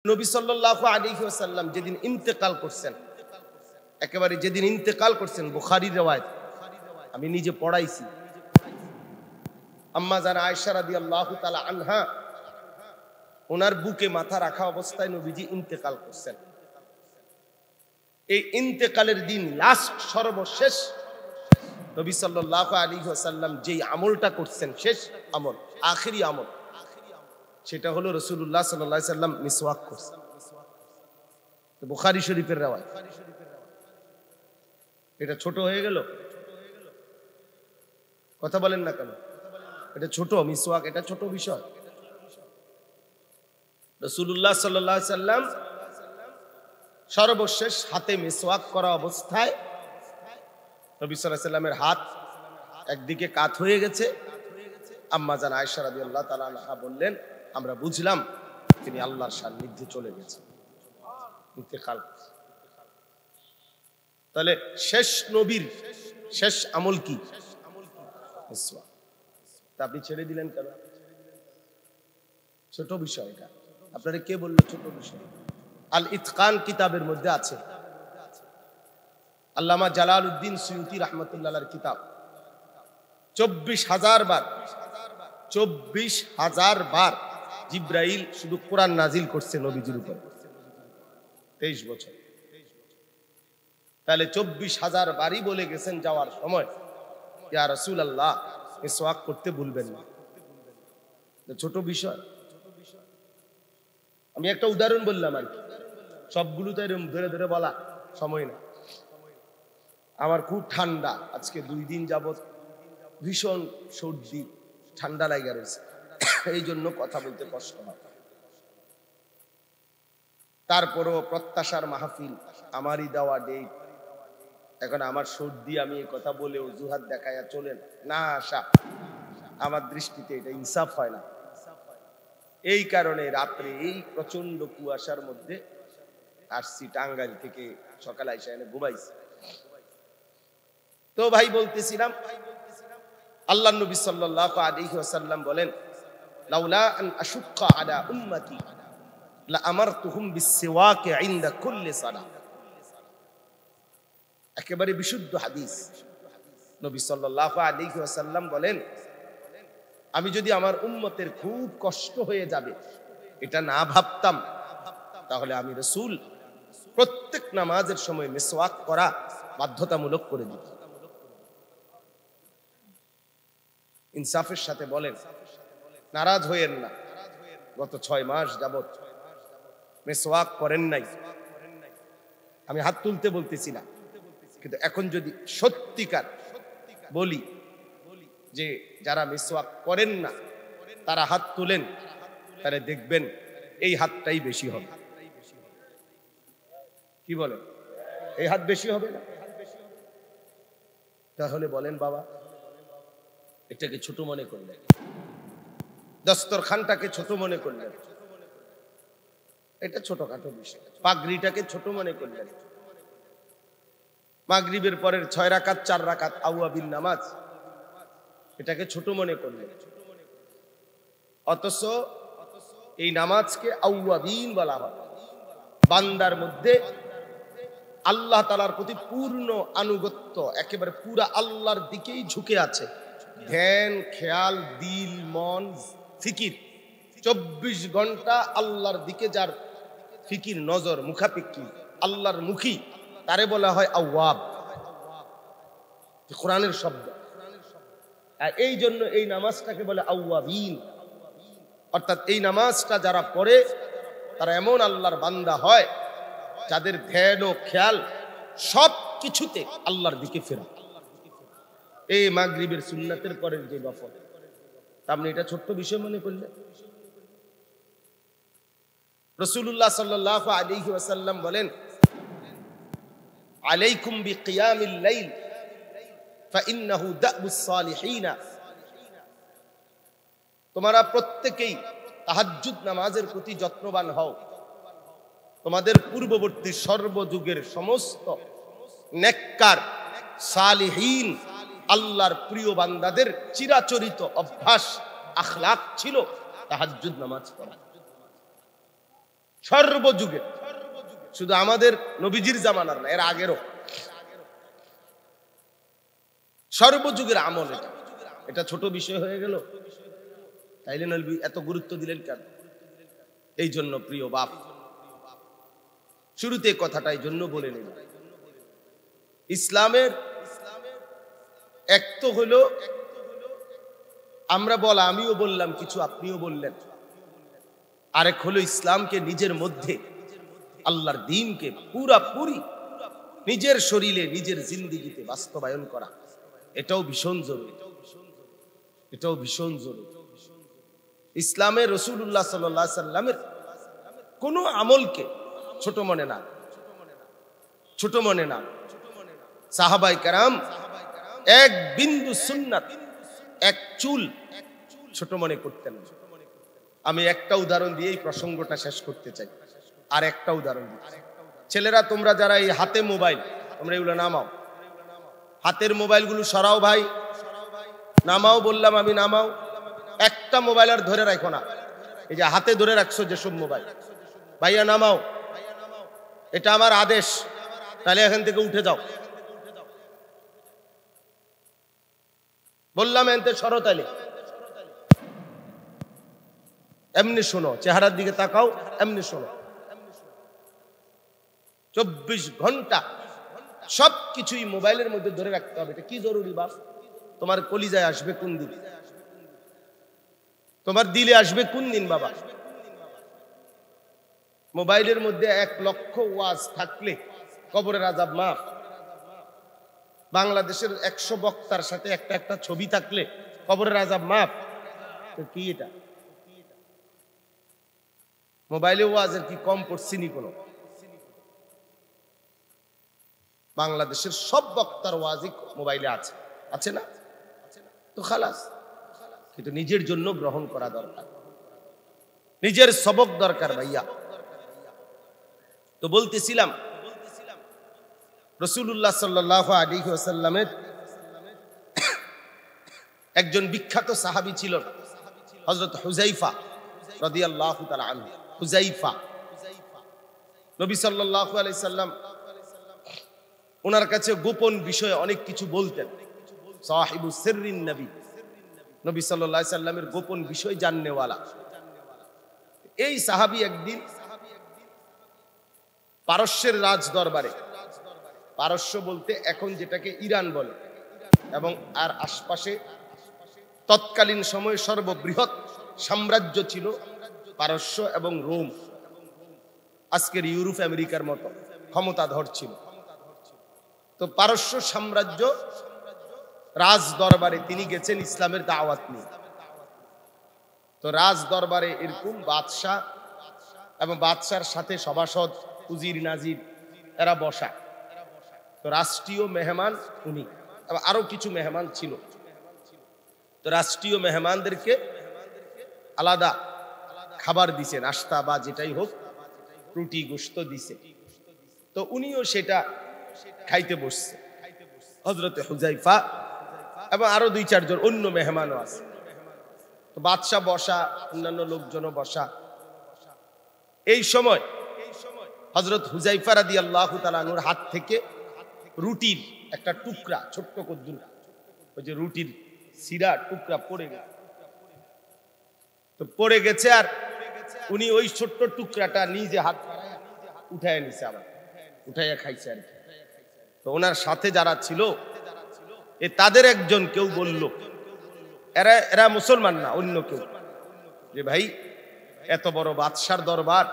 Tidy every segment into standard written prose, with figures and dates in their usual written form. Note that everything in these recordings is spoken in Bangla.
নবী সাল্লাল্লাহু আলাইহি ওয়াসাল্লাম যেদিন ইন্তেকাল করছেন, একেবারে যেদিন ইন্তেকাল করছেন, বুখারীর riwayat, আমি নিজে পড়াইছি। আম্মা জান আয়েশা রাদিয়াল্লাহু তাআলা আনহা, ওনার বুকে মাথা রাখা অবস্থায় নবীজি ইন্তেকাল করছেন। এই ইন্তেকালের দিন লাস্ট সর্বশেষ নবী সাল্লাল্লাহু আলাইহি ওয়াসাল্লাম যেই আমলটা করছেন, শেষ আমল, আখেরি আমল, সেটা হলো রাসূলুল্লাহ সাল্লাল্লাহু আলাইহি ওয়াসাল্লাম মিসওয়াক করছেন। বুখারী শরীফের riwayat। এটা ছোট হয়ে গেল? কথা বলেন না কেন? এটা ছোট মিসওয়াক, এটা ছোট বিষয়? রাসূলুল্লাহ সাল্লাল্লাহু আলাইহি ওয়াসাল্লাম সর্বশেষ হাতে মিসওয়াক করা অবস্থায় নবী সাল্লাল্লাহু আলাইহি ওয়াসাল্লামের হাত একদিকে কাত হয়ে গেছে। আম্মা জান আয়েশা রাদিয়াল্লাহু তাআলা আনহা বললেন, আমরা বুঝলাম তিনি আল্লাহর সান্নিধ্যে চলে গেছেন, ইন্তেকাল। তাহলে শেষ নবীর শেষ আমল কি? মিসওয়াক। তা আপনি ছেড়ে দিলেন কেন? ছোট বিষয় এটা। আপনারা কে বললো ছোট বিষয়? আল ইতকান কিতাবের মধ্যে আছে, আল্লামা জালালউদ্দিন সুয়ুতি রাহমাতুল্লাহ আলাইহির কিতাব। 24,000 বার 24,000 বার জিব্রাইল শুধু কোরআন নাজিল করছে নবীজির উপর, 23 বছর। তাহলে 24,000 বারই বলে গেছেন যাওয়ার সময়, ইয়া রাসূলুল্লাহ মিসওয়াক করতে ভুলবেন না। ছোট বিষয়। আমি একটা উদাহরণ বললাম আর কি, সবগুলো তো এরকম ধরে ধরে বলা সময় না। আমার খুব ঠান্ডা, আজকে 2 দিন যাবত ভীষণ সর্দি, ঠান্ডা লাগা রয়েছে, এই জন্য কথা বলতে কষ্ট হয়। তারপরও প্রত্যাশার মাহফিল, আমারই দেওয়া ডেট, এখন আমার সর্দি, আমি এই কথা বলে অজুহাত দেখায়া চলেন না আসা, আমার দৃষ্টিতে এটা ইনসাফ হয় না। এই কারণে রাত্রে এই প্রচন্ড কুয়াশার মধ্যে আসছি, টাঙ্গাইল থেকে সকালে আইসা এনে ঘুমাইছি। তো ভাই বলতেছিলাম, আল্লাহ নবী সাল্লাল্লাহু আলাইহি ওয়াসাল্লাম বলেন, লাউলা আন আশুক্কা আলা উম্মতি লা আমারতুহুম বিসওয়াক ইনদা কুল্লি সালাহ। একেবারে বিশুদ্ধ হাদিস। নবী সাল্লাল্লাহু আলাইহি ওয়াসাল্লাম বলেন, আমি যদি আমার উম্মতের খুব কষ্ট হয়ে যাবে এটা না ভাবতাম, তাহলে আমি রাসূল প্রত্যেক নামাজের সময় মিসওয়াক করা বাধ্যতামূলক করে দিতাম। ইনসাফের সাথে বলেন, নারাজ হইেন না। গত 6 মাস যাবত মিসওয়াক করেন নাই, আমি হাত তুলতে বলতেছি না, কিন্তু এখন যদি সত্যিকার বলি যে যারা মিসওয়াক করেন না তারা হাত তুলেন, তাহলে দেখবেন এই হাতটাই বেশি হবে। কি বলেন? এই হাত বেশি হবে না? তাহলে বলেন বাবা, এটাকে ছোট মনে করলেন, দস্তরখানটাকে ছোট মনে করলেন, এটা ছোটখাটো বিষয়। পাগড়িটাকে ছোট মনে করলেন, মাগরিবের পরের 6 রাকাত 4 রাকাত আওয়াবিন নামাজ, এটাকে ছোট মনে করলেন। অথচ এই নামাজকে আওয়াবিন বলা হয়। বান্দার মধ্যে আল্লাহ তাআলার প্রতি পূর্ণ আনুগত্য, একেবারে পুরা আল্লাহর দিকেই ঝুঁকে আছে, ধ্যান, খেয়াল, দিল, মন, ফিকির 24 ঘন্টা আল্লাহর দিকে যার ফিকির, নজর, মুখাপেক্ষী, আল্লাহর মুখী, তারে বলা হয় আওয়াব, কোরআনের শব্দ। আর এই জন্য এই নামাজটাকে বলে আওয়াবিন। অর্থাৎ এই নামাজটা যারা পড়ে তারা এমন আল্লাহর বান্দা হয় যাদের ধ্যান ও খেয়াল সব কিছুতে আল্লাহর দিকে ফেরা। এই মাগরিবের সুন্নাতের পরের যে নফল, আপনি এটা ছোট্ট বিষয় মনে করলেন? রাসূলুল্লাহ সাল্লাল্লাহু আলাইহি ওয়াসাল্লাম বলেন, আলাইকুম বিকিয়ামিল লাইল ফাইন্নাহু দাবুস সালিহিন। তোমরা প্রত্যেকেই তাহাজ্জুদ নামাজের প্রতি যত্নবান হও, তোমাদের পূর্ববর্তী সর্বযুগের সমস্ত নেককার সালিহিন আল্লাহর প্রিয় বান্দাদের চিরাচরিত অভ্যাস, আখলাক ছিল তাহাজ্জুদ নামাজ পড়া। সর্বযুগে, শুধু আমাদের নবীজির জামানার না, এর আগেরও সর্বযুগের আমল এটা। এটা ছোট বিষয় হয়ে গেল? তাইলে নবী এত গুরুত্ব দিলেন কেন? এই জন্য প্রিয় বাপ, শুরুতে কথাটা এই জন্য বলে নিল, ইসলামের এক তো হলো আমরা বলা, আমিও বললাম কিছু, আপনিও বললেন। আরেক হলো ইসলামকে নিজের মধ্যে, আল্লাহর দ্বীনকে পুরাপুরি নিজের শরীরে, নিজের জিন্দেগিতে বাস্তবায়ন করা। এটাও ভীষণ জরুরি, এটাও ভীষণ জরুরি। ইসলামে রাসূলুল্লাহ সাল্লাল্লাহু আলাইহি সাল্লামের কোন আমলকে ছোট মনে না, ছোট মনে না। সাহাবায়ে কেরাম এক বিন্দু সুন্নাত, এক চুল ছোট মনে করতেন। আমি একটা উদাহরণ দিয়ে এই প্রসঙ্গটা শেষ করতে চাই। আর একটা উদাহরণ দিচ্ছি। ছেলেরা, তোমরা যারা এই হাতে মোবাইল, তোমরা এগুলো নামাও, হাতের মোবাইলগুলো সরাও ভাই, নামাও বললাম আমি, নামাও। একটা মোবাইল আর ধরে রাখো না, এই যে হাতে ধরে রাখছো যেসব মোবাইল, ভাইয়া নামাও, এটা আমার আদেশ, তাহলে এখান থেকে উঠে যাও। বললাম এনতে সরো, তাইলে এমনি শোনো, চেহারার দিকে তাকাও, এমনি শোনো। 24 ঘন্টা সবকিছুই মোবাইলের মধ্যে ধরে রাখতে হবে। এটা কি জরুরি বাপ? তোমার কলিজায় আসবে কোন দিন? তোমার দিলে আসবে কোন দিন বাবা? মোবাইলের মধ্যে 1 লক্ষ ওয়াজ থাকলে কবরের আযাব মাফ। বাংলাদেশের 100 বক্তার সাথে একটা একটা ছবি থাকলে কবরের আযাব মাফ। তো কি এটা? মোবাইলে ওয়াজের কি কম পড়ছিনি কোনো? বাংলাদেশের সব বক্তার ওয়াজই মোবাইলে আছে, আছে না? তো খালাস। কিন্তু নিজের জন্য গ্রহণ করা দরকার, নিজের সবক দরকার ভাইয়া। তো বলতেছিলাম, রাসূলুল্লাহ সাল্লাল্লাহু আলাইহি ওয়াসাল্লামের একজন বিখ্যাত সাহাবী ছিলেন হযরত হুযায়ফা রাদিয়াল্লাহু তাআলা আনহু। হুযায়ফা, নবী সাল্লাল্লাহু আলাইহি সাল্লাম ওনার কাছে গোপন বিষয়ে অনেক কিছু বলতেন। সাহিবুস সিররিন নবী, নবী সাল্লাল্লাহু আলাইহি সাল্লামের গোপন বিষয় জাননেওয়ালা। এই সাহাবী একদিন পারস্যের রাজ দরবারে, পারস্য বলতে এখন যেটাকে ইরান বলে, এবং আর আশপাশে তৎকালীন সময়ে সর্ববৃহৎ সাম্রাজ্য ছিল পারস্য এবং রোম। আজকের ইউরোপ আমেরিকার মতো ক্ষমতাধর ছিল। তো পারস্য সাম্রাজ্য রাজ দরবারে তিনি গেছেন ইসলামের দাওয়াত নিয়ে। তো রাজ দরবারে এরকম বাদশাহ এবং বাদশার সাথে সভাসদ, উজির, নাজির এরা বসা। তো রাষ্ট্রীয় মেহমান উনি, আরো কিছু মেহমান ছিল। তো রাষ্ট্রীয় মেহমানদেরকে আলাদা খাবার দিছে, নাস্তা বা যেটাই হোক, রুটি গোশত দিছে। তো উনিও সেটা খাইতে বসছে, হযরতে হুযায়ফা এবং আরো 2-4 জন অন্য মেহমানও আছে। তো বাদশা বসা, অন্যান্য লোকজনও বসা। এই সময় হযরত হুযায়ফা রাদিয়াল্লাহু তাআলা আনহুর হাত থেকে রুটির একটা টুকরা, ছোট্ট কদ্দুর, ওই যে রুটির সিরা টুকরা পড়ে গেছে। তো পড়ে গেছে, আর উনি ওই ছোট্ট টুকরাটা নিজে হাত উঠায় নিছে, আবার উঠাইয়া খাইছে আর কি। তো ওনার সাথে যারা ছিল তাদের একজন কেউ বলল, এরা মুসলমান না, অন্য কেউ, যে ভাই এত বড় বাদশার দরবার,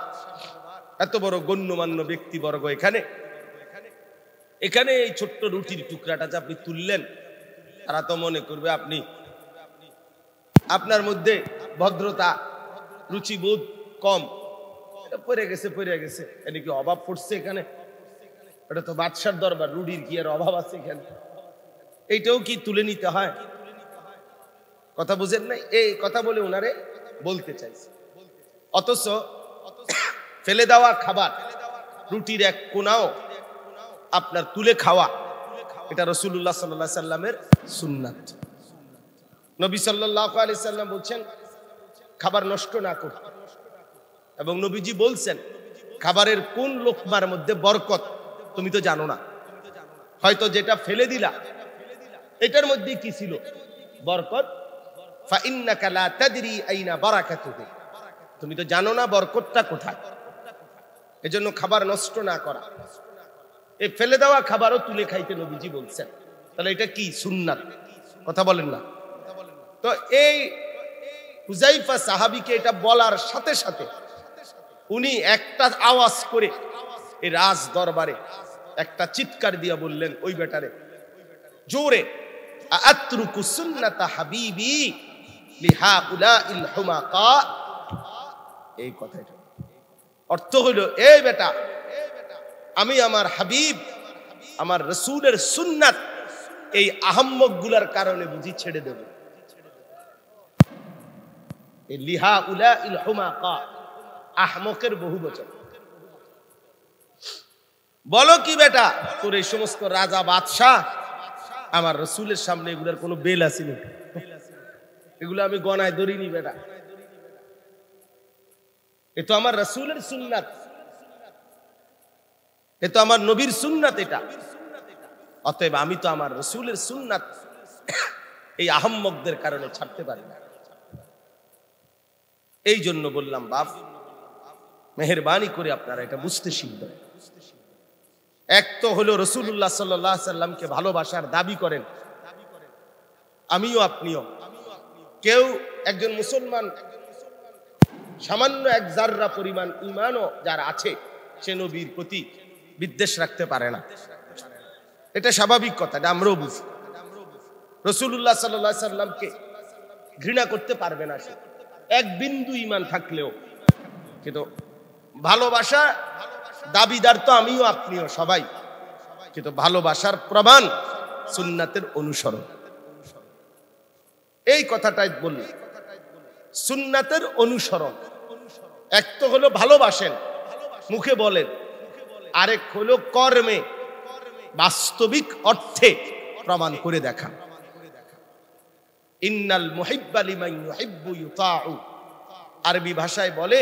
এত বড় গণ্যমান্য ব্যক্তিবর্গ এখানে, এখানে এই ছোট্ট রুটির টুকরাটা যে আপনি তুললেন, তারা তো মনে করবে আপনি, আপনার মধ্যে ভদ্রতা, রুচিবোধ কম। এটা পড়ে গেছে, পড়ে গেছে, এটা কি অভাব পড়ছে এখানে? এটা তো বাদশার দরবার, রুটির কি আর অভাব আছে এখানে? এইটাও কি তুলে নিতে হয়? কথা বুঝেন নাই? এই কথা বলে ওনারে বলতে চাইছে। অথচ ফেলে দেওয়া খাবার, রুটির এক কোনাও আপনার তুলে খাওয়া, এটা রাসূলুল্লাহ সাল্লাল্লাহু আলাইহি সাল্লামের সুন্নাত। নবী সাল্লাল্লাহু আলাইহি সাল্লাম বলছেন খাবার নষ্ট না করতে, এবং নবীজি বলছেন খাবারের কোন লোকমার মধ্যে বরকত তুমি তো জানো না, হয়তো যেটা ফেলে দিলা এটার মধ্যে কি ছিল বরকত। ফাইন্নাকা লা তাদরি আইনা বারাকাতুহু, তুমি তো জানো না বরকতটা কোথায়। এজন্য খাবার নষ্ট না করা, এই ফেলে দেওয়া খাবারও তুলে খাইতে নবীজি বলছেন। তাহলে এটা কি সুন্নাত, কথা বলেন না। তো এই হুযায়ফা সাহাবীকে এটা বলার সাথে সাথে উনি একটা আওয়াজ করে এই রাজ দরবারে একটা চিৎকার দিয়া বললেন ওই বেটারে জোরে, আতরুকু সুন্নাতা হাবিবি লিহাউলাইল হুমাকা। এই কথাটা অর্থ হলো, এই বেটা, আমি আমার হাবিব আমার রাসূলের সুন্নাত এই আহম্মক গুলার কারণে বুঝি ছেড়ে দেব। এই লিহাউলাইল হুমাকা আহমকের বহুবচন। বলো কি বেটা, তোর এই সমস্ত রাজা বাদশাহ আমার রাসূলের সামনে এগুলার কোনো বেল আসেনি, এগুলো আমি গনায় ধরিনি বেটা, এ তো আমার রাসূলের সুন্নাত, এ তো আমার নবীর সুন্নাত এটা। অতএব আমি তো আমার রাসূলের সুন্নাত এই আহম্মকদের কারণে ছাড়তে পারি না। এই জন্য বললাম বাপ, মেহেরবানি করে আপনারা এটা বুঝতে শিখবেন। এক তো হলো রাসূলুল্লাহ সাল্লাল্লাহু আলাইহি সাল্লামকে ভালোবাসার দাবি করেন আমিও আপনিও। কেউ একজন মুসলমান সামান্য এক জাররা পরিমাণ ঈমানও যার আছে, সে নবীর প্রতি বিদ্বেষ রাখতে পারে না, এটা স্বাভাবিক কথা, এটা আমরাও বুঝি। রাসূলুল্লাহ সাল্লাল্লাহু আলাইহি সাল্লামকে ঘৃণা করতে পারবে না সে, এক বিন্দু ঈমান থাকলেও। কিন্তু ভালোবাসা দাবিদার তো আমিও আপনিও সবাই, কিন্তু ভালোবাসার প্রমাণ সুন্নাতের অনুসরণ। এই কথাটাই বলল, সুন্নাতের অনুসরণ। এক তো হলো ভালোবাসেন মুখে বলেন, আরেক হলো কর্মে বাস্তবিক অর্থে প্রমাণ করে দেখা। ইন্নাল মুহিব্বা লিমান ইউহিব্বু ইউতাউ, আরবি ভাষায় বলে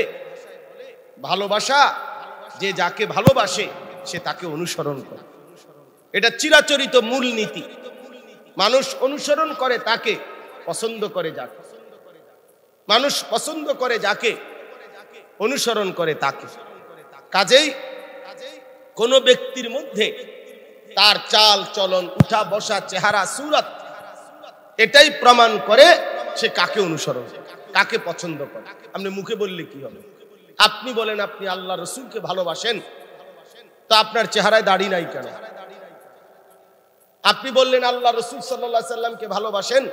ভালোবাসা যে যাকে ভালোবাসে সে তাকে অনুসরণ করে। এটা চিরাচরিত মূলনীতি। মানুষ অনুসরণ করে তাকে, পছন্দ করে যাকে। মানুষ পছন্দ করে যাকে, অনুসরণ করে তাকে। কাজেই কোন ব্যক্তির মধ্যে তার চাল চলন, উঠা বসা, চেহারা, সুরত, এটাই প্রমাণ করে সে কাকে অনুসরণ, কাকে পছন্দ করে। আপনি মুখে বললে কি হবে? আপনি বলেন আপনি আল্লাহ রসুলকে ভালোবাসেন, তো আপনার চেহারায় দাড়ি নাই কেন? আপনি বললেন আল্লাহ রসুল সাল্লাল্লাহু আলাইহি সাল্লামকে ভালোবাসেন,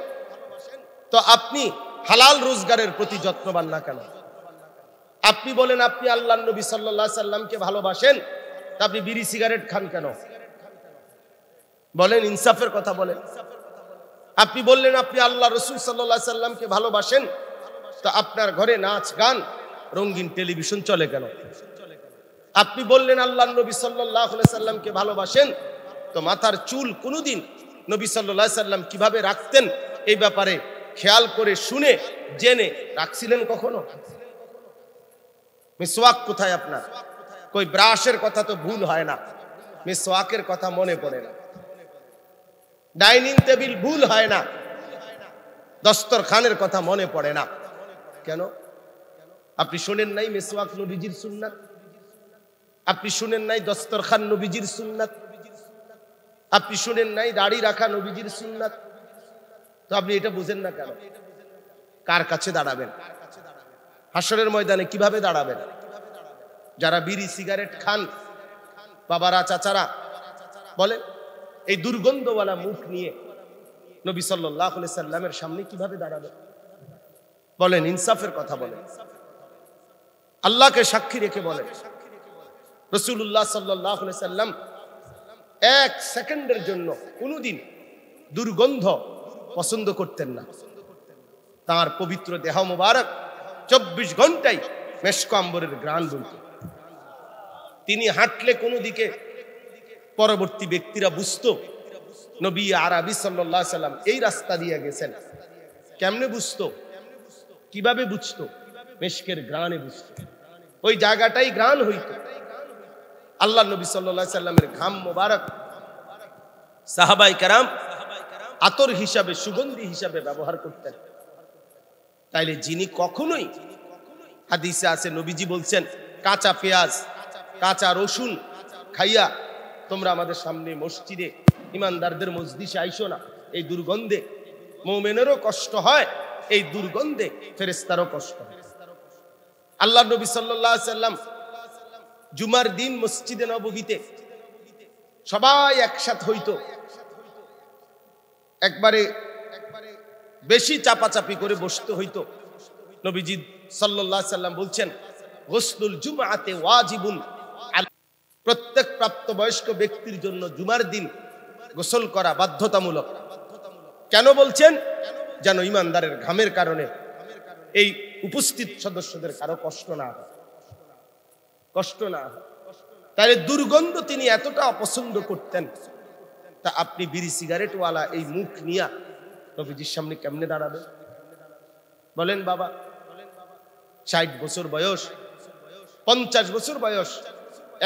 তো আপনি হালাল রোজগারের প্রতি যত্নবান না কেন? আপনি বলেন আপনি আল্লাহর নবী সাল্লাল্লাহু আলাইহি সাল্লামকে ভালোবাসেন, তো আপনি বিড়ি সিগারেট খান কেন? বলেন, ইনসাফের কথা বলেন। আপনি বললেন আপনি আল্লাহ রসুল সাল্লাল্লাহু আলাইহি সাল্লামকে ভালোবাসেন, তো আপনার ঘরে নাচ গান, রঙিন টেলিভিশন চলে কেন? আপনি বললেন আল্লাহর নবী সাল্লাল্লাহু আলাইহি সাল্লামকে ভালোবাসেন, তো মাথার চুল কোনদিন নবী সাল্লাল্লাহু আলাইহি সাল্লাম কিভাবে রাখতেন এই ব্যাপারে খেয়াল করে শুনে জেনে রাখছিলেন কখনো? মিসওয়াক কোথায় আপনার? কই ব্রাশের কথা তো ভুল হয় না, মিসওয়াকের কথা মনে পড়ে না। ডাইনিং টেবিল ভুল হয় না, দস্তরখানের কথা মনে পড়ে না কেন? আপনি শুনেন নাই মিসওয়াক নবীজির সুন্নাত? আপনি শুনেন নাই দস্তরখান নবীজির সুন্নাত? আপনি শুনেন নাই দাড়ি রাখা নবীজির সুন্নাত? তো আপনি এটা বুঝেন না কেন? কার কাছে দাঁড়াবেন? হাসরের ময়দানে কিভাবে দাঁড়াবেন? যারা বিড়ি সিগারেট খান, বাবারা চাচারা বলে, এই দুর্গন্ধওয়ালা মুখ নিয়ে নবী সাল্লাল্লাহু আলাইহি সাল্লামের সামনে কিভাবে দাঁড়াবেন? বলেন, ইনসাফের কথা বলেন, আল্লাহকে সাক্ষী রেখে বলেন। রাসূলুল্লাহ সাল্লাল্লাহু আলাইহি সাল্লাম এক সেকেন্ডের জন্য কোনোদিন দুর্গন্ধ পছন্দ করতেন না। তার পবিত্র দেহ মোবারক 24 ঘন্টাই মেশক আম্বরের ঘ্রাণ বইত। তিনি হাঁটলে কোনো দিকে পরবর্তী ব্যক্তিরা বুঝতো নবী আরবি সাল্লাল্লাহু আলাইহি সাল্লাম এই রাস্তা দিয়ে গেছেন। কেমনে বুঝতো? কিভাবে বুঝতো? মেশকের ঘ্রাণে বুঝতো। ওই জায়গাটাই ঘ্রাণ হইতো। আল্লাহ নবী সাল্লাল্লাহু আলাইহি সাল্লামের ঘাম মোবারক সাহাবায়ে কেরাম আতর হিসাবে, সুগন্ধি হিসাবে ব্যবহার করতেন। তাইলে যিনি কখনোই, হাদিসে আছে নবীজি বলছেন, কাঁচা পেঁয়াজ, কাঁচা রসুন খাইয়া তোমরা আমাদের সামনে মসজিদে ইমানদারদের মজলিসে আইসো না, এই দুর্গন্ধে মুমিনেরও কষ্ট হয়, এই দুর্গন্ধে ফেরেশতারও কষ্ট হয়। আল্লাহ নবী সাল্লাল্লাহু আলাইহি সাল্লাম জুমার দিন মসজিদে নববীতে সবাই একসাথে হইতো, একবারে বেশি চাপাচাপি করে বসতে হইতো। নবীজি সাল্লাল্লাহু আলাইহি সাল্লাম বলছেন, গোসলুল জুমআতে ওয়াজিবুন, প্রত্যেক প্রাপ্তবয়স্ক ব্যক্তির জন্য জুমার দিন গোসল করা বাধ্যতামূলক। কেন বলছেন? যেন ইমানদারের ঘামের কারণে এই উপস্থিত সদস্যদের কারো কষ্ট না হয়, কষ্ট না হয়। তাহলে দুর্গন্ধ তিনি এতটা অপছন্দ করতেন, তা আপনি বিড়ি সিগারেটওয়ালা এই মুখ নিয়ে নবীজির সামনে কেমনে দাঁড়াবেন বলেন? বাবা 60 বছর বয়স, 50 বছর বয়স,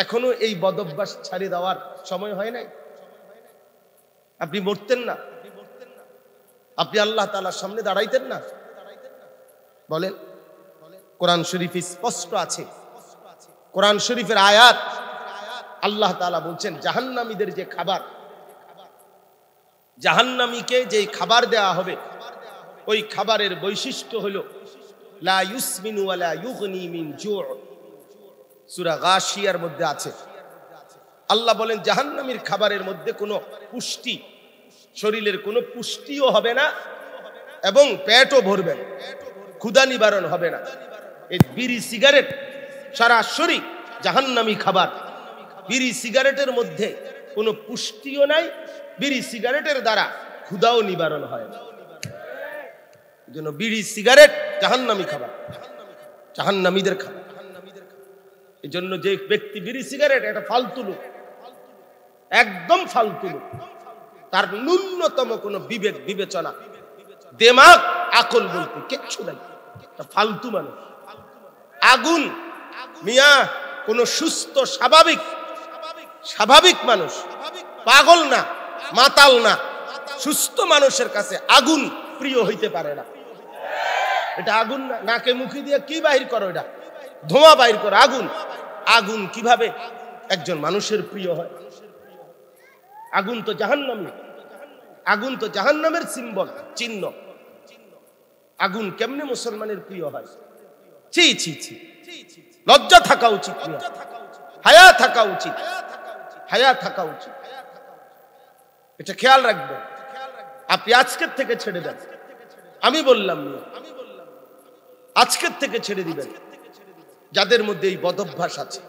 এখনো এই বদভ্যাস ছাড়িয়ে দেওয়ার সময় হয় নাই? আপনি মরতেন না? আপনি আল্লাহ তাআলার সামনে দাঁড়াইতেন না? বলেন। কোরআন শরীফে স্পষ্ট আছে, কোরআন শরীফের আয়াত, আল্লাহ তাআলা বলছেন জাহান্নামীদের যে খাবার, জাহান্নামীকে যে খাবার দেয়া হবে, ওই খাবারের বৈশিষ্ট্য হলো লা ইউসমিনু ওয়া লা ইউগনি মিন জু'। সূরা গাশিয়ার মধ্যে আছে। আল্লাহ বলেন জাহান্নামীর খাবারের মধ্যে কোনো পুষ্টি, শরীরের কোনো পুষ্টিও হবে না এবং পেটও ভরবে না, ক্ষুধা নিবারণ হবে না। এই বিড়ি সিগারেট সরাসরি জাহান্নামী খাবার। বিড়ি সিগারেটের মধ্যে কোনো পুষ্টিও নাই, বিড়ি সিগারেটের দ্বারা ক্ষুধাও নিবারণ হয় না। এজন্য বিড়ি সিগারেট জাহান্নামী খাবার, জাহান্নামীদের খাবার। এই জন্য যে ব্যক্তি বিড়ি সিগারেট, এটা ফালতু লোক, একদম ফালতু লোক। তার ন্যূনতম কোনো বিবেক বিবেচনা, দিমাগ, আকল বলতে কিচ্ছু নাই, ফালতু মানুষ। আগুন মিয়া কোন সুস্থ স্বাভাবিক স্বাভাবিক মানুষ, পাগল না, মাতাল না, সুস্থ মানুষের কাছে আগুন প্রিয় হইতে পারে না। এটা আগুন না, নাকে মুখে দিয়ে কি বাহির করো, এটা ধোঁয়া বাহির করো। আগুন, আগুন কিভাবে একজন মানুষের প্রিয় হয়? আগুন তো জাহান্নামী, আগুন তো জাহান্নামের সিম্বল, চিহ্ন। আগুন কেমনে মুসলমানের প্রিয় হয়? ছি ছি ছি, লজ্জা থাকা উচিত, হায়া থাকা উচিত, হায়া থাকা উচিত। এটা খেয়াল রাখবেন। আপনি আজকের থেকে ছেড়ে দেন, আমি বললাম না, আজকের থেকে ছেড়ে দিবেন যাদের মধ্যে এই বদভ্যাস আছে।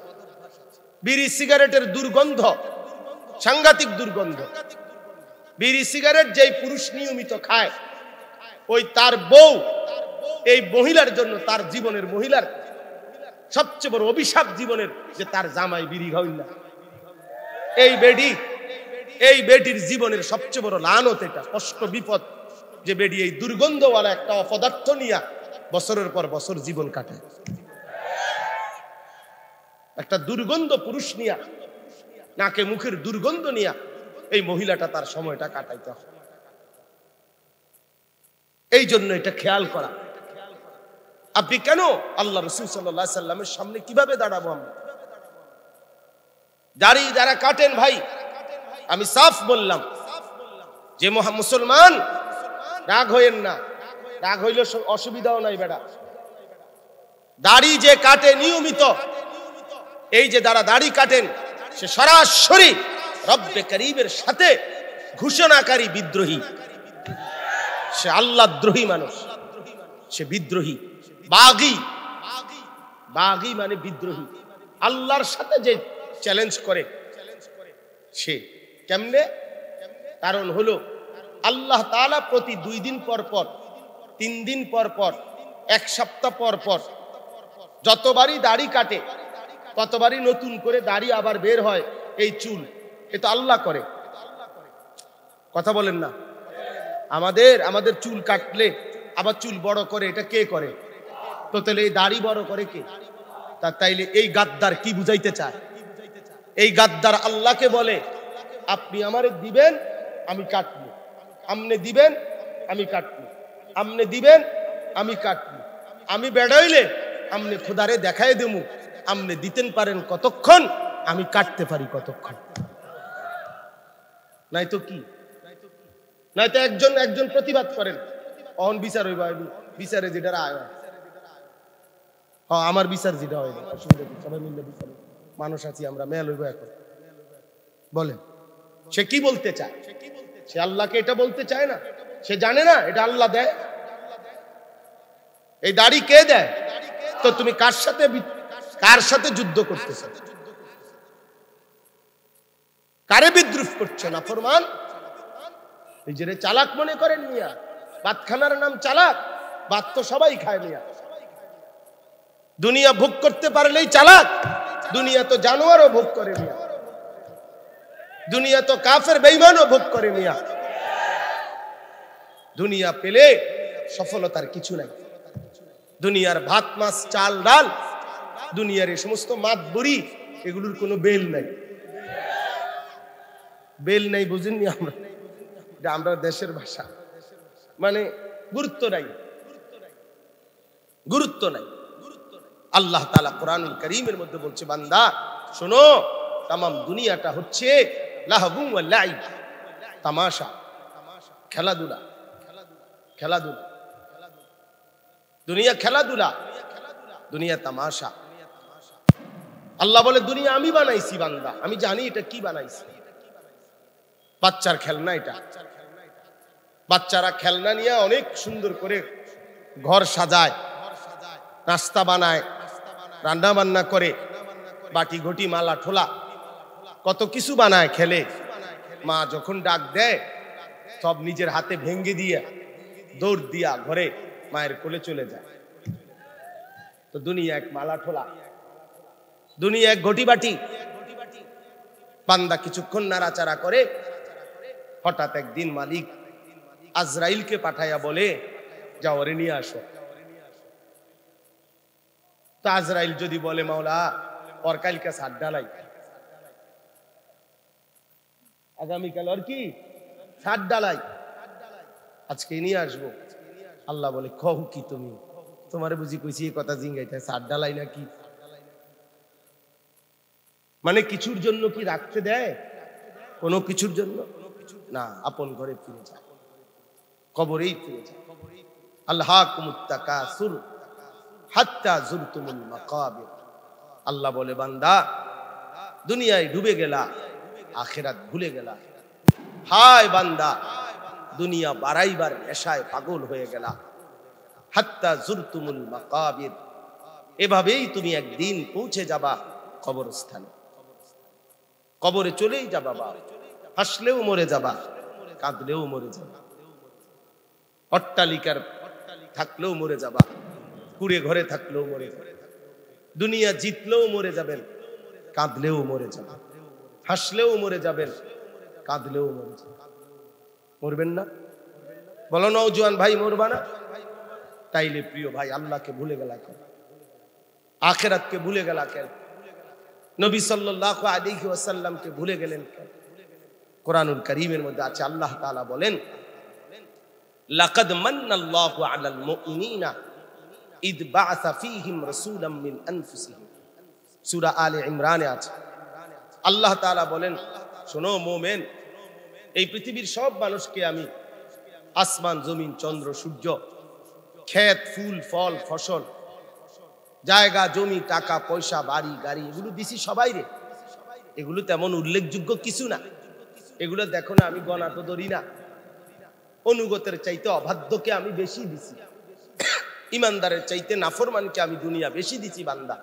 বিড়ি সিগারেটের দুর্গন্ধ সাংঘাতিক দুর্গন্ধ। বিড়ি সিগারেট যেই পুরুষ নিয়মিত খায়, ওই তার বউ, এই মহিলার জন্য, তার জীবনের, মহিলার সবচেয়ে বড় অভিশাপ জীবনের, যে তার জামাই বিড়ি খাওয়াই না। এই বেডি, এই বেডির জীবনের সবচেয়ে বড় লানত, এটা কষ্ট, বিপদ, যে বেডি এই দুর্গন্ধওয়ালা একটা অপদার্থ নিয়ে বছরের পর বছর জীবন কাটায়। একটা দুর্গন্ধ পুরুষ নিয়া, নাকে মুখের দুর্গন্ধ নিয়া এই মহিলাটা তার সময়টা কাটাইতে হয়। এই জন্য এটা খেয়াল করা। আপনি কেন আল্লাহ রাসূল সাল্লাল্লাহু আলাইহি সাল্লামের সামনে কিভাবে দাঁড়াবো আমরা? দাড়ি যারা কাটেন ভাই, আমি সাফ বললাম যে মুসলমান, রাগ হইেন না, রাগ হইলে অসুবিধাও নাই বেটা। দাড়ি যে কাটে নিয়মিত, এই যে যারা দাড়ি কাটেন, সে সরাসরি রব্বে করিমের সাথে ঘোষণাকারী বিদ্রোহী, সে আল্লাহদ্রোহী মানুষ, সে বিদ্রোহী, বাগী। বাগী মানে বিদ্রোহী, আল্লাহর সাথে যে চ্যালেঞ্জ করে সে। কেমনে? কারণ হলো আল্লাহ তাআলা প্রতি 2 দিন পর পর, 3 দিন পর পর, 1 সপ্তাহ পর পর যতবারই দাড়ি কাটে, ততবারই নতুন করে দাড়ি আবার বের হয়। এই চুল, এটা আল্লাহ করে। কথা বলেন না? আমাদের চুল কাটলে আবার চুল বড় করে, এটা কে করে? তো তাহলে এই দাড়ি বড় করে কে? তাইলে এই গাদ্দার কি বুঝাইতে চায়? এই গাদ্দার আল্লাহকে বলে আপনি আমারে দিবেন আমি কাটবো, আমনে দিবেন আমি কাটবো, আমনে দিবেন আমি কাটবো, আমি বেড়াইলে আমনে খোদারে দেখাই দেবো, আমনে দিতেন পারেন কতক্ষণ, আমি কাটতে পারি কতক্ষণ। নাই তো কি, নাই তো একজন একজন প্রতিবাদ করেন, অহন বিচার হইবা, বিচারে যেটা আয় আমার বিচার যেটা হয় সবাই মিললে বিচার, মানুষ আছি আমরা, মেল হইব এখন। বলেন সে কি বলতে চায়? সে আল্লাহকে এটা বলতে চায় না, সে জানে না এটা আল্লাহ দেয়। এই দাড়ি কে দেয়? তো তুমি কার সাথে যুদ্ধ করতেছ? কারে বিদ্রুপ করছো? না ফরমান নিজেরে চালাক মনে করেন মিয়া, ভাতখানার নাম চালাক, ভাত তো সবাই খায় মিয়া। দুনিয়া ভোগ করতে পারলেই চালাক, দুনিয়া তো জানোয়ারও ভোগ করে মিয়া, দুনিয়া তো কাফের বেঈমানও ভোগ করে মিয়া। দুনিয়া পেলে সফলতার কিছু নাই। দুনিয়ার ভাত মাছ চাল ডাল, দুনিয়ার এই সমস্ত মাতবরি, এগুলোর কোনো বেল নাই। বেল নাই বুঝেননি? আমরা দেশের ভাষা, মানে গুরুত্ব নাই, গুরুত্ব নাই। আল্লাহ তাআলা কোরআনুল কারীমের মধ্যে বলছে, বান্দা শোনো, তাম দুনিয়াটা হচ্ছে লাহবুন ওয়া লাইব, তামাশা, খেলাধুলা, খেলাধুলা। দুনিয়া খেলাধুলা, দুনিয়া তামাশা। আল্লাহ বলে দুনিয়া আমি বানাইছি বান্দা, আমি জানি এটা কি বানাইছি। বাচ্চার খেলনা এটা, বাচ্চারা খেলনা নিয়ে অনেক সুন্দর করে ঘর সাজায়, নাস্তা বানায়, রান্না বান্না করে, বাটি ঘটি মালা ঠোলা কত কিছু বানায়, খেলে। মা যখন ডাক দেয় সব নিজের হাতে ভেঙ্গে দিয়ে দৌড় দিয়া ঘরে মায়ের কোলে চলে যায়। তো দুনিয়া এক মালা ঠোলা, দুনিয়া এক ঘটি বাটি। বান্দা কিছুক্ষণ নাড়াচাড়া করে, হঠাৎ একদিন মালিক আজরাইলকে পাঠাইয়া বলে, যাও ওরে নিয়ে আসো। তো আজরাইল যদি বলে, মাওলা ওর কালকে সাত ডালাই, আগামীকাল ওর কি সাত ডালাই, আজকে নিয়ে আসবো। আল্লাহ বলে, কও কি তুমি, তোমারে বুঝি কইছি এই কথা জিঙ্গাইতে, সাত ডালাই নাকি? মানে কিছুর জন্য কি রাখতে দেয়? কোনো কিছুর জন্য না, আপন ঘরে ফিরে যায়, কবরেই ফিরে যায়। আল্লাহকুমুত তাকাসুর হাত্তা যুরতুমুল মাকাবির। আল্লাহ বলে, বান্দা দুনিয়ায় ডুবে গেলা, আখিরাত ভুলে গেলা। হায় বান্দা, দুনিয়া বাড়াইবার নেশায় পাগল হয়ে গেলা। হাত্তা যুরতুমুল মাকাবির, এভাবেই তুমি একদিন পৌঁছে যাবা কবরস্থানে। কবরে চলেই যাবা, হাসলেও মরে যাবা, কাঁদলেও মরে যাবা, অট্টালিকার থাকলেও মরে যাবা, কুড়ে ঘরে থাকলেও মরে যাবে। দুনিয়া জিতলেও মরে যাবেন, কাঁদলেও মরে যাবেন, হাসলেও মরে যাবেন, কাঁদলেও মরে যাবেন। মরবেন না? বলো নওজোয়ান ভাই, মরবা না? তাইলে প্রিয় ভাই, আল্লাহকে ভুলে গেলা কেন? আখিরাতকে ভুলে গেলা কেন? নবী সাল্লাল্লাহু আলাইহি ওয়াসাল্লামকে ভুলে গেলেন কেন? কোরআনুল কারীমের মধ্যে আছে, আল্লাহ তাআলা বলেন, লাকাদ মান্নাল্লাহু আলাল মুমিনিনা ইদ বাআসা ফীহিম রাসূলাম মিন আনফুসিহিম। সূরা আলে ইমরানে আছে। আল্লাহ তাআলা বলেন, শোনো মুমিন, এই পৃথিবীর সব মানুষকে আমি আসমান জমিন চন্দ্র সূর্য, ক্ষেত ফুল ফল ফসল, জায়গা জমি টাকা পয়সা বাড়ি গাড়ি, এগুলো দিছি সবাই রে। এগুলো তেমন উল্লেখযোগ্য কিছু না, এগুলো দেখো না, আমি গণা তো ধরি না। অনুগতের চাইতে অবাধ্যকে আমি বেশি দিছি, ইমানদারের চাইতে নাফরমানকে আমি দুনিয়া বেশি দিছি বান্দা।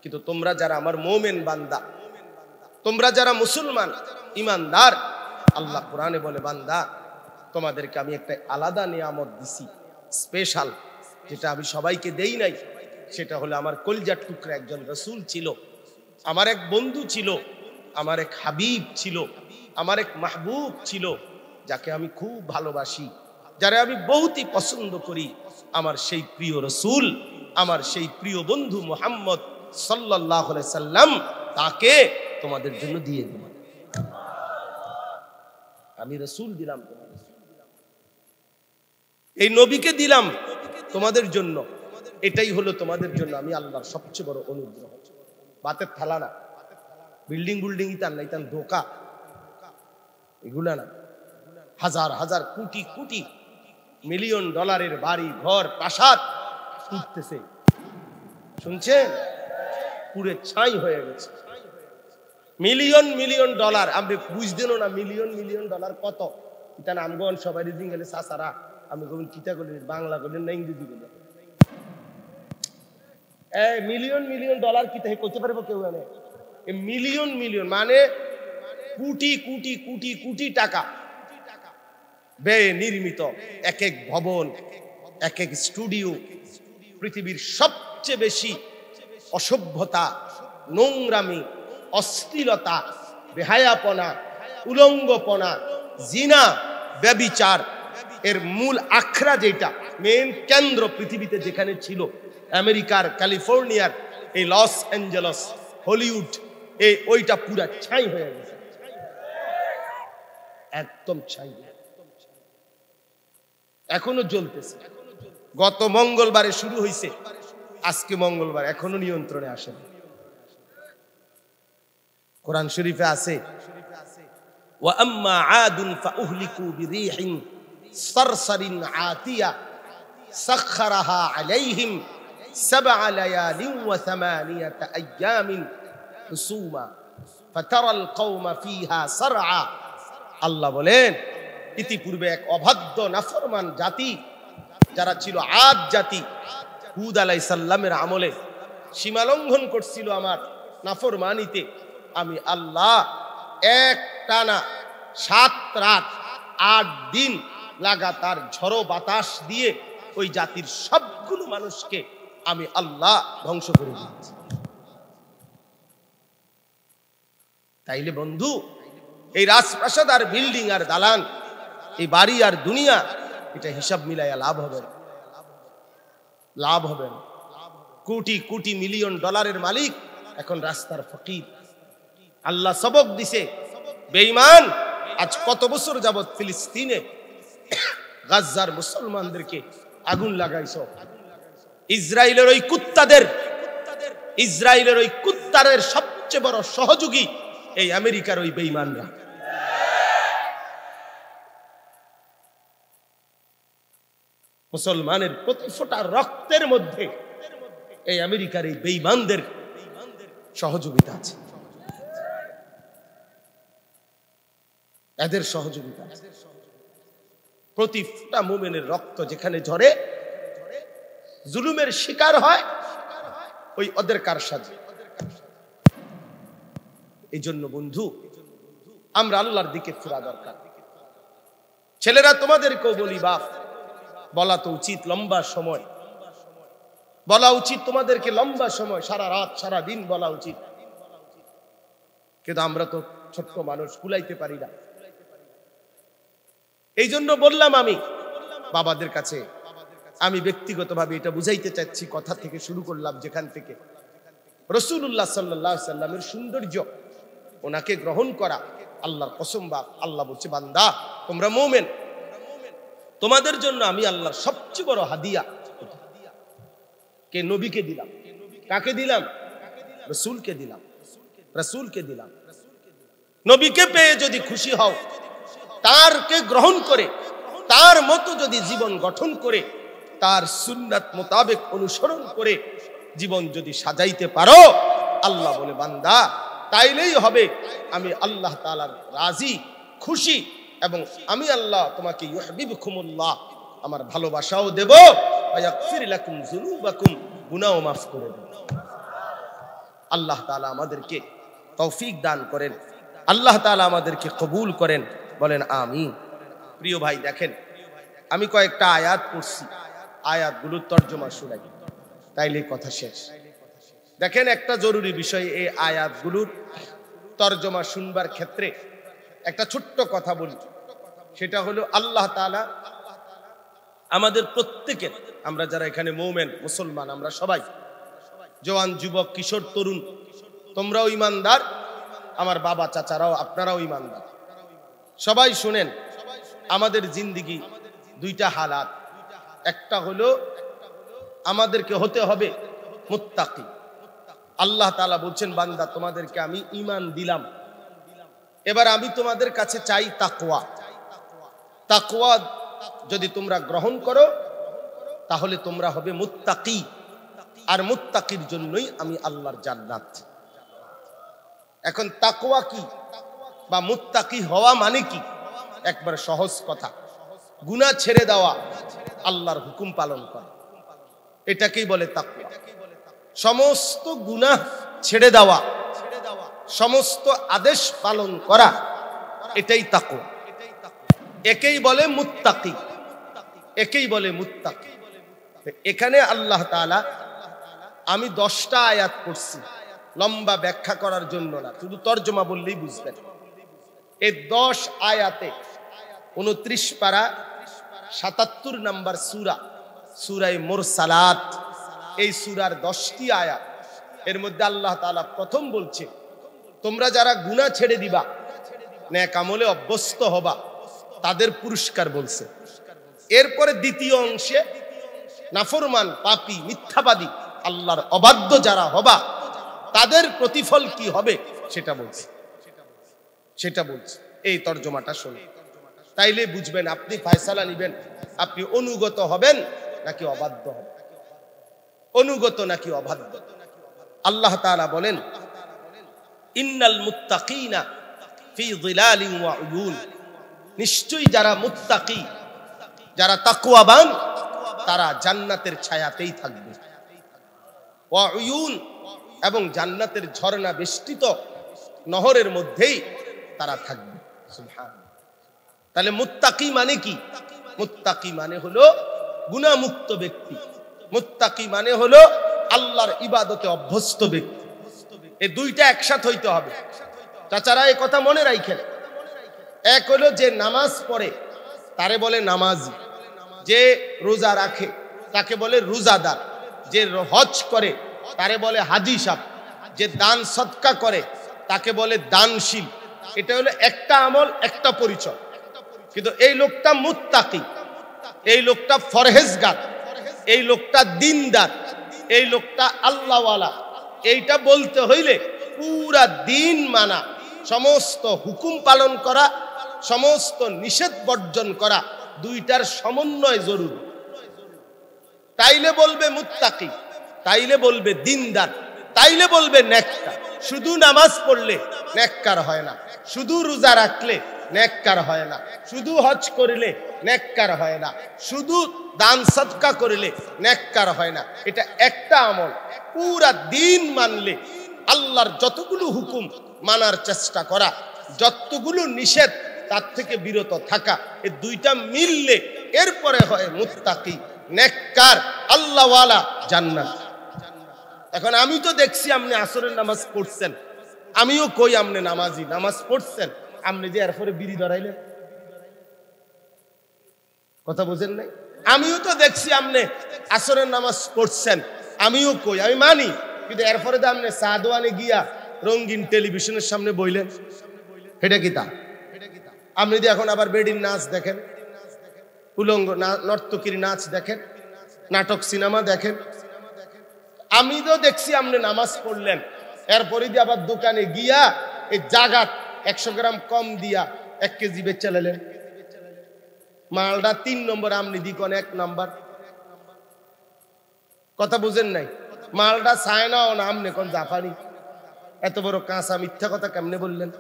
কিন্তু তোমরা যারা আমার মোমেন বান্দা, তোমরা যারা মুসলমান ইমানদার, আল্লাহ কোরআনে বলে, বান্দা তোমাদেরকে আমি একটা আলাদা নিয়ামত দিছি, স্পেশাল, যেটা আমি সবাইকে দেই নাই। সেটা হলো আমার কলিজার টুকরা একজন রাসূল ছিল, আমার এক বন্ধু ছিল, আমার এক হাবিব ছিল, আমার এক মাহবুব ছিল, যাকে আমি খুব ভালোবাসি, যারা আমি বহুতই পছন্দ করি। আমার সেই প্রিয় রাসূল, আমার সেই প্রিয় বন্ধু মুহাম্মদ সাল্লাল্লাহু আলাইহি সাল্লাম, তাকে তোমাদের জন্য দিয়ে দিলাম। আমি রাসূল দিলাম, এই নবীকে দিলাম তোমাদের জন্য, এটাই হলো তোমাদের জন্য আমি আল্লাহর সবচেয়ে বড় অনুগ্রহ। বাতের থালা না, বিল্ডিং ইতান না, ইতান ধোকা, এগুলা না। হাজার হাজার কোটি কোটি মিলিয়ন ডলারের বাড়ি ঘর প্রাসাদ উঠতেছে, শুনছেন? পুরে ছাই হয়ে গেছে। মিলিয়ন মিলিয়ন ডলার, আমি বুঝতেনও না মিলিয়ন মিলিয়ন ডলার কত। ইতান আমগন সবাই রিজিং গেলে সাসারা, আমি কবেন কিতা করলেন, বাংলা করলেন না ইংরেজি করলেন। মিলিয়ন মিলিয়ন ডলার কি তাই করতে পারবো কেউ? জানে মিলিয়ন মিলিয়ন মানে কোটি কোটি কোটি কোটি টাকা ব্যয়ে নির্মিত এক এক ভবন, এক এক স্টুডিও। পৃথিবীর সবচেয়ে বেশি অসভ্যতা, নোংরামি, অশ্লীলতা, বেহায়াপনা, উলঙ্গপনা, জিনা, ব্যভিচার এর মূল আখড়া যেটা মেন কেন্দ্র পৃথিবীতে যেখানে ছিল, আমেরিকার ক্যালিফোর্নিয়ার এই লস অ্যাঞ্জেলস, হলিউড, এই ওইটা পুরা ছাই হয়ে গেছে, একদম ছাই, এখনো জ্বলতেছে। গত মঙ্গলবারে শুরু হয়েছে, আজকে মঙ্গলবার, এখনো নিয়ন্ত্রণে আসেনি। কোরআন শরীফে আছে, ওয়া আম্মা আদুন ফাউহলিকু বিরিহিন সারসারিন আতিয়া সাখখারাহা আলাইহিম সাবআ লায়ালিন ওয়া সামানিয়াতা আইয়ামিন হুসুমা ফাতারাল কওমা ফিহা সারআ। আল্লাহ বলেন, ইতিপূর্বে এক অবাধ্য নাফরমান জাতি যারা ছিল আদ জাতি, হুদ আলাইহিস সালামের আমলে সীমালঙ্ঘন করছিল আমার নাফরমানিতে, আমি আল্লাহ এক টানা 7 রাত 8 দিন লাগাতার ঝড়ো বাতাস দিয়ে ওই জাতির সবগুলো মানুষকে আমি আল্লাহ ধ্বংস করে দিয়েছি। তাইলে বন্ধু, এই রাজপ্রাসাদ আর বিল্ডিং আর দালান, এই বাড়ি আর দুনিয়া, এটা হিসাব মিলাইয়া লাভ হবে না, লাভ হবে না। কোটি কোটি মিলিয়ন ডলারের মালিক এখন রাস্তার ফকির। আল্লাহ সবক দিছে, বেঈমান আজ কত বছর যাবত ফিলিস্তিনে গাজার মুসলমানদেরকে আগুন লাগাইছ। ইসরায়েলের ওই কুত্তাদের সবচেয়ে বড় সহযোগী এই আমেরিকার ওই বেঈমানরা। মুসলমানের প্রতি ফোঁটা রক্তের মধ্যে এই আমেরিকার এই বেঈমানদের সহযোগিতা আছে, এদের সহযোগিতা আছে। প্রতি ফোঁটা মুমিনের রক্ত যেখানে ঝরে, জুলুমের শিকার হয়, ওই ওদের কারসাজি। এই জন্য বন্ধু, আমরা আল্লাহর দিকে ফিরা দরকার। ছেলেরা তোমাদেরকেও বলি, বাপ বলা তো উচিত, লম্বা সময় বলা উচিত তোমাদেরকে, লম্বা সময়, সারা রাত সারা দিন বলা উচিত, কিন্তু আমরা তো ছোট্ট মানুষ, কুলাইতে পারি না। এই জন্য বললাম, আমি বাবাদের কাছে আমি ব্যক্তিগতভাবে এটা বুঝাইতে চাচ্ছি, কথা থেকে শুরু করলাম যেখান থেকে রাসূলুল্লাহ সাল্লাল্লাহু আলাইহি সাল্লামের সৌন্দর্য, ওনাকে গ্রহণ করা। আল্লাহর কসম, বাপ আল্লাহ বলছে, বান্দা তোমরা মুমিন, তোমাদের জন্য আমি আল্লাহর সবচেয়ে বড় হাদিয়া কে নবীকে দিলাম। কাকে দিলাম? রাসূলকে দিলাম, রাসূলকে দিলাম। নবীকে পেয়ে যদি খুশি হও, তারকে গ্রহণ করে তার মতো যদি জীবন গঠন করে, তার সুন্নাত মোতাবেক অনুসরণ করে জীবন যদি সাজাইতে পারো, আল্লাহ বলে, বান্দা তাইলেই হবে আমি আল্লাহ তাআলার রাজি, খুশি, এবং আমি আল্লাহ তোমাকে ইউহিব্বুকুমুল্লাহ, আমার ভালোবাসাও দেব, ওয়া ইয়াগফির লাকুম যুনুবাকুম, গুনাহও মাফ করে দেব। আল্লাহ তাআলা আমাদেরকে তৌফিক দান করেন, আল্লাহ তাআলা আমাদেরকে কবুল করেন, বলেন আমিন। প্রিয় ভাই, দেখেন আমি কয়েকটা আয়াত পড়ছি, আয়াতগুলোর তর্জমা শুনাই, তাইলে কথা শেষ। দেখেন একটা জরুরি বিষয়, এই আয়াতগুলোর তর্জমা শুনবার ক্ষেত্রে একটা ছোট্ট কথা বলি, সেটা হলো আল্লাহ তাআলা আমাদের প্রত্যেকের, আমরা যারা এখানে মুমিন মুসলমান, আমরা সবাই জওয়ান, যুবক, কিশোর, তরুণ, তোমরাও ঈমানদার, আমার বাবা চাচারাও আপনারাও ইমানদার। সবাই শুনেন, আমাদের জিন্দেগি দুইটা হালাত। একটা হলো আমাদেরকে হতে হবে মুত্তাকি। আল্লাহ তাআলা বলছেন, বান্দা তোমাদেরকে আমি ঈমান দিলাম, এবার আমি তোমাদের কাছে চাই তাকওয়া। তাকওয়া যদি তোমরা গ্রহণ করো তাহলে তোমরা হবে মুত্তাকি, আর মুত্তাকির জন্যই আমি আল্লাহর জান্নাত। এখন তাকওয়া কি বা মুত্তাকি হওয়া মানে কি? একবার সহজ কথা, গুনাহ ছেড়ে দেওয়া, আল্লাহর হুকুম পালন করা, এটাকেই বলে তাকওয়া। সমস্ত গুনাহ ছেড়ে দেওয়া, সমস্ত আদেশ পালন করা, এটাই তাকওয়া। একেই বলে মুত্তাকি, একেই বলে মুত্তাকি। এখানে আল্লাহ তাআলা, আমি 10টা আয়াত পড়ছি, লম্বা ব্যাখ্যা করার জন্য না, শুধু তরজমা বললেই বুঝবেন। এই 10 আয়াতে 29 পারা 77 নম্বর সূরা, সূরা মুরসালাত, এই সূরার 10টি আয়াত। এর মধ্যে আল্লাহ তাআলা প্রথম বলছে, তোমরা যারা গুনাহ ছেড়ে দিবা, নেক আমলে অভ্যস্ত হবা, তাদের পুরস্কার বলছে। এরপরে দ্বিতীয় অংশে নাফরমান, পাপী, মিথ্যাবাদী, আল্লাহর অবাধ্য যারা হবা, তাদের প্রতিফল কি হবে সেটা বলছে, সেটা বলছে। এই তরজমাটা শুনুন, তাইলে বুঝবেন, আপনি ফয়সালা নেবেন, আপনি অনুগত হবেন নাকি অবাধ্য হবেন, অনুগত নাকি অবাধ্য। আল্লাহ তাআলা বলেন, ইন্নাল মুত্তাকিনা ফি যিলালিন ওয়া উয়ুন, নিশ্চয়ই যারা মুত্তাকি, যারা তাকওয়াবান, তারা জান্নাতের ছায়াতেই থাকবে। ওয়া উয়ুন, এবং জান্নাতের ঝর্ণা বেষ্টিত নহরের মধ্যেই তারা থাকবে। সুবহানাল্লাহ। তাহলে মুত্তাকি মানে কি? মুত্তাকি মানে হলো গুনাহমুক্ত ব্যক্তি, মুত্তাকি মানে হলো আল্লাহর ইবাদতে অভ্যস্ত ব্যক্তি। এই দুইটা একসাথে হইতে হবে। চাচারা এই কথা মনে রাখেন। এক হলো যে নামাজ পড়ে তারে বলে নামাজি, যে রোজা রাখে তাকে বলে রোজাদার, যে হজ করে তারে বলে হাজি সাহেব, যে দান সদকা করে তাকে বলে দানশীল। এটা হলো একটা আমল, একটা পরিচয়। কিন্তু এই লোকটা মুত্তাকি, এই লোকটা ফরহেজগার, এই লোকটা দিনদার, এই লোকটা আল্লাহওয়ালা, এইটা বলতে হইলে পুরা দিন মানা, সমস্ত হুকুম পালন করা, সমস্ত নিষেধ বর্জন করা, দুইটার সমন্বয় জরুরি। তাইলে বলবে মুত্তাকি, তাইলে বলবে দিনদার, তাইলে বলবে নেককার। শুধু নামাজ পড়লে নেককার হয় না, শুধু রোজা রাখলে নেককার হয় না, শুধু হজ করলে নেককার হয় না, শুধু দান সদকা করলে নেককার হয় না। এটা একটা আমল। পুরা দিন মানলে আল্লাহর যতগুলো হুকুম মানার চেষ্টা করা, যতগুলো নিষেধ তার থেকে বিরত থাকা, এই দুইটা মিললে এরপরে হয় মুত্তাকি, নেককার, আল্লাহওয়ালা, জান্নাত। এখন আমি তো দেখছি আপনি আসরের নামাজ পড়ছেন, আমিও কই আপনি নামাজি, নামাজ পড়ছেন, আপনি যে এরপরে বিড়ি ধরাইলেন, কথা বুঝেন নাই? আমিও তো দেখছি আপনি আসরের নামাজ পড়ছেন, আমিও কই, আমি মানি, কিন্তু এরপরে তো আপনি সাদওয়ানে গিয়া রঙিন টেলিভিশনের সামনে বইলেন, এটা কি তা? আপনি যদি এখন আবার বেডির নাচ দেখেন, উলঙ্গ নর্তকীর নাচ দেখেন, নাটক সিনেমা দেখেন, আমি তো দেখছি আপনি নামাজ পড়লেন, এরপরে দিয়ে আবার দোকানে গিয়া এই জাগাত 100 গ্রাম কম দিয়া 1 কেজি বেচে লেলেন। মালটা 3 নম্বর, আপনি দিকন 1 নম্বর, কথা বুঝেন নাই? মালটা চায়নাও না, আপনি কোন জাপানি। এত বড় কাঁচা মিথ্যা কথা কেমনে বললেন?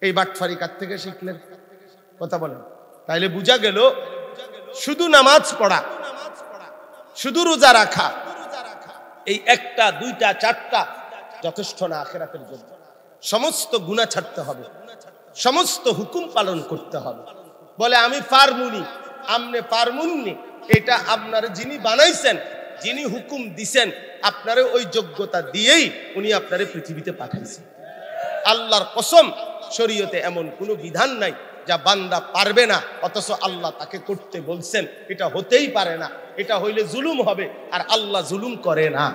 এই বাটফারি কার থেকে শিখলেন? কথা বলেন। তাইলে বুঝা গেল, শুধু নামাজ পড়া, শুধু রোজা রাখা, এই 1টা 2টা 4টা যথেষ্ট না আখিরাতের জন্য। সমস্ত গুনাহ ছাড়তে হবে, সমস্ত হুকুম পালন করতে হবে। বলে আমি পারমুনি, আমনে পারমুননি, এটা আপনার যিনি বানাইছেন, যিনি হুকুম দিছেন, আপনারে ওই যোগ্যতা দিয়েই উনি আপনারে পৃথিবীতে পাঠাইছেন। আল্লাহর কসম, শরীয়তে এমন কোনো বিধান নাই যা বান্দা পারবে না অথচ আল্লাহ তাকে করতে বলছেন। এটা হতেই পারে না, এটা হইলে জুলুম হবে, আর আল্লাহ জুলুম করে না।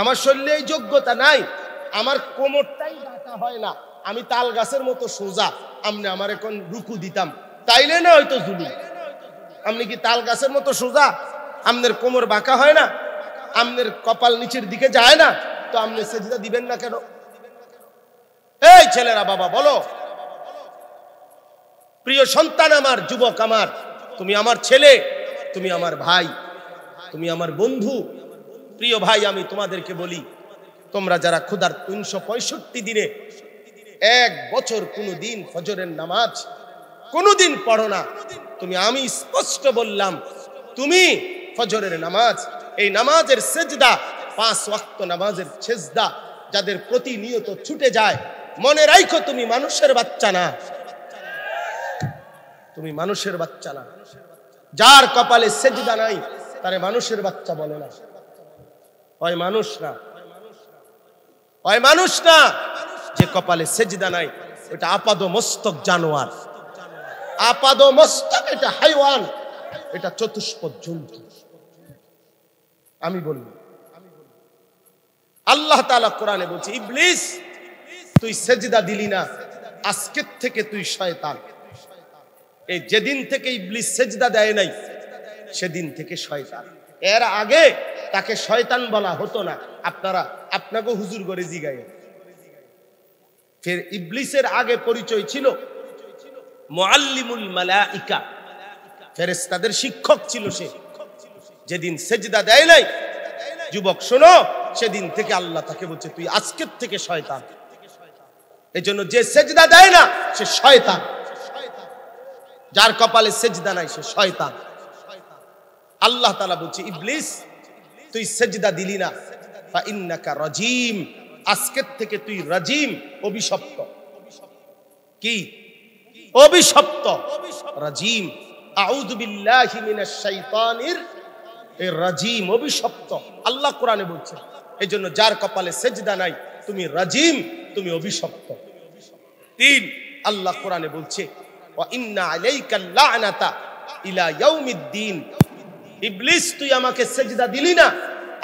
আমার শরীরে এই যোগ্যতা নাই, আমার কোমরটাই বাঁকা হয় না, আমি তাল গাছের মতো সোজা, আপনি আমার এখন রুকু দিতাম, তাইলে না হয়তো জুলুম। আপনি কি তাল গাছের মতো সোজা? আপনার কোমর বাঁকা হয় না, আপনার কপাল নিচের দিকে যায় না, তো আপনি সেজদা দিবেন না কেন? এই ছেলেরা বাবা বলো। প্রিয় সন্তান আমার, যুবক আমার, তুমি আমার ছেলে, তুমি আমার ভাই, তুমি আমার বন্ধু। প্রিয় ভাই, আমি তোমাদেরকে বলি, তোমরা যারা ক্ষুধার 365 দিনে এক বছর কোনোদিন ফজরের নামাজ কোনোদিন পড়ো না, আমি স্পষ্ট বললাম, তুমি ফজরের নামাজ, এই নামাজের সেজদা, 5 ওয়াক্ত নামাজের সেজদা যাদের প্রতিনিয়ত ছুটে যায়, মনে রাখো তুমি মানুষের বাচ্চা না, তুমি মানুষের বাচ্চা না। যার কপালে সেজদা নাই তারে মানুষের বাচ্চা বলে না, হয় মানুষ না, হয় মানুষ না। যে কপালে সেজদা নাই এটা আপাদ মস্তক জানোয়ার, আপাদ মস্তক, এটা হাইওয়ান, এটা চতুষ্পদ জন্তু। আমি বলি, আল্লাহ তাআলা কোরআনে বলছে, ইবলিস তুই সেজদা দিলি না, আজকের থেকে তুই শয়তান। এই যেদিন থেকে ইবলিস সেজদা দেয় নাই সেদিন থেকে শয়তান। এর আগে তাকে শয়তান বলা হতো না। আপনাকে হুজুর করে জিগায়, ফের ইবলিসের আগে পরিচয় ছিল মুআল্লিমুল মালাইকা, ফেরেশতাদের শিক্ষক ছিল সে। যেদিন সেজদা দেয় নাই, যুবক শোনো, সেদিন থেকে আল্লাহ তাকে বলছে তুই আজকের থেকে শয়তান। এজন্য যে সেজদা দেয় না সে শয়তান, যার কপালে সেজদা নাই সে শয়তান। আল্লাহ তাআলা বলছে, ইবলিস তুই সেজদা দিলি না, ফা ইন্নাকা রাজিম, আজকের থেকে তুই রাজিম, অভিশপ্ত। কি অভিশপ্ত? রাজিম, আউযু বিল্লাহি মিনাশ শাইতানির রাজিম, অভিশপ্ত। আল্লাহ কোরআনে বলছে, এজন্য যার কপালে সেজদা নাই তুমি রাজিম, তুমি অভিশপ্ত। 3, আল্লাহ কোরআনে বলছে, ওয়া ইন্না আলাইকা লা'নাতা ইলা ইয়াউমিদ্দিন, ইবলিস তুই আমাকে সেজদা দিলি না,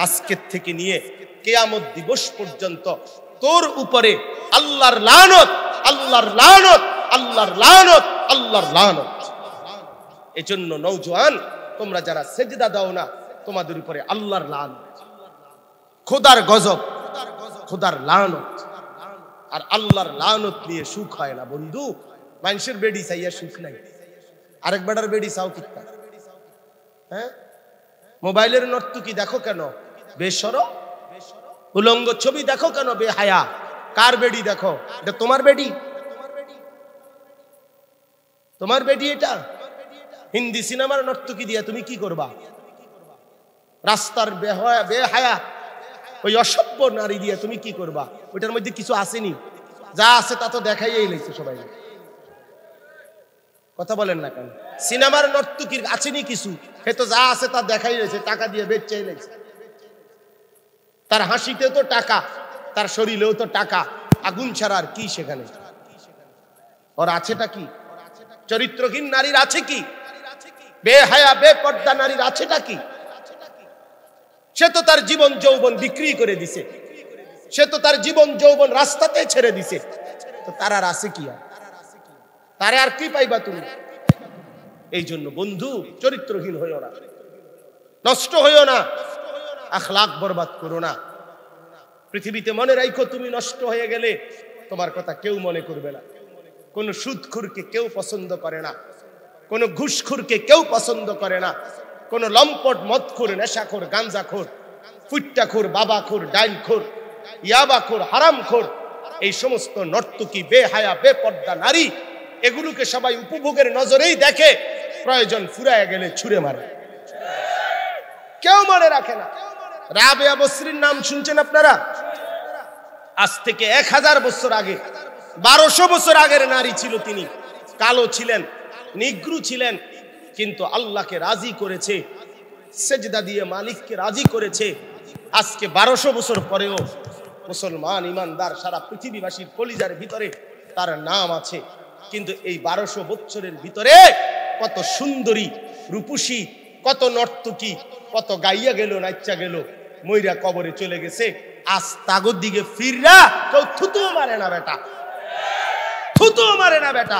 আজকের থেকে নিয়ে কিয়ামত দিবস পর্যন্ত তোর উপরে আল্লাহর লানত, আল্লাহর লানত, আল্লাহর লানত, আল্লাহর লানত। এজন্য নওজোয়ান, তোমরা যারা সেজদা দাও না, তোমাদের উপরে আল্লাহর লানত, খোদার গজব, খোদার লানত। আর আল্লাহর লানত নিয়ে সুখ হয় না বন্ধু। মানুষের বেডি চাইয়া সুখ নাই, আরেক বেটার বেডি চাও কিতা? হ্যাঁ, মোবাইলের নর্তকী দেখো কেন বেশরম, উলঙ্গ ছবি দেখো কেন বেহায়া? কার বেডি দেখো? এটা তোমার বেডি, তোমার বেডি এটা। হিন্দি সিনেমার নর্তকী দিয়া তুমি কি করবা? রাস্তার বেহায়া ওই অসভ্য নারী দিয়ে তুমি কি করবা? ওইটার মধ্যে কিছু আসেনি, যা আছে তা তো দেখাইয়াই লাইছে সবাই। কথা বলেন না কেন? সিনেমার নর্তকীর আছেনি কিছু? সে তো যা আছে তা দেখাই রয়েছে, টাকা দিয়ে বেচেই লাইছে। তার হাসিতেও তো টাকা, তার শরীরেও তো টাকা, আগুন ছাড়া আর কি সেখানে? ওর আছেটা কি? চরিত্রহীন নারীর আছে কি? বেহায়া বেপর্দা নারীর আছেটা কি? সে তো তার জীবন যৌবন বিক্রি করে দিছে, সে তো তার জীবন যৌবন রাস্তাতে ছেড়ে দিছে, তো তার আর আছে কি? তারে আর কি পাইবা তুমি? এই জন্য বন্ধু, চরিত্রহীন হইও না, নষ্ট হইও না, আখলাক বরবাদ করো না। পৃথিবীতে মনে রাখো, তুমি নষ্ট হয়ে গেলে তোমার কথা কেউ মনে করবে না। কোন সুদখোরকে কেউ পছন্দ করে না, কোন ঘুষখোরকে কেউ পছন্দ করে না, কোন লম্পট, মদখোর, নেশাখোর, গাঞ্জাখোর, ফুট্টাখোর, বাবাখোর, ডাইনখোর, ইয়াবাখোর, হারামখোর, এই সমস্ত নর্তকী, বেহায়া, বেপর্দা নারী, এগুলোকে সবাই উপভোগের নজরেই দেখে, প্রয়োজন ফুরায় গেলে ছুঁড়ে মারে, কেউ মনে রাখে না। রাবেয়া বসরির নাম শুনছেন আপনারা? আজ থেকে 1000 বছর আগে, 1200 বছর আগের নারী ছিল তিনি। কালো ছিলেন, নিগ্রু ছিলেন, কিন্তু আল্লাহকে রাজি করেছে, সেজদা দিয়ে মালিককে রাজি করেছে। আজকে 1200 বছর পরেও মুসলমান ইমানদার সারা পৃথিবীবাসীর কলিজার ভিতরে তার নাম আছে। কিন্তু এই 1200 বছরের ভিতরে কত সুন্দরী, রূপসী, কত নর্তকী, কত গাইয়া গেল, নাচা গেল, মইরা কবরে চলে গেছে। আস্তাগর দিকে ফিররা কেউ থুতুও মারে না বেটা, থুতুও মারে না বেটা,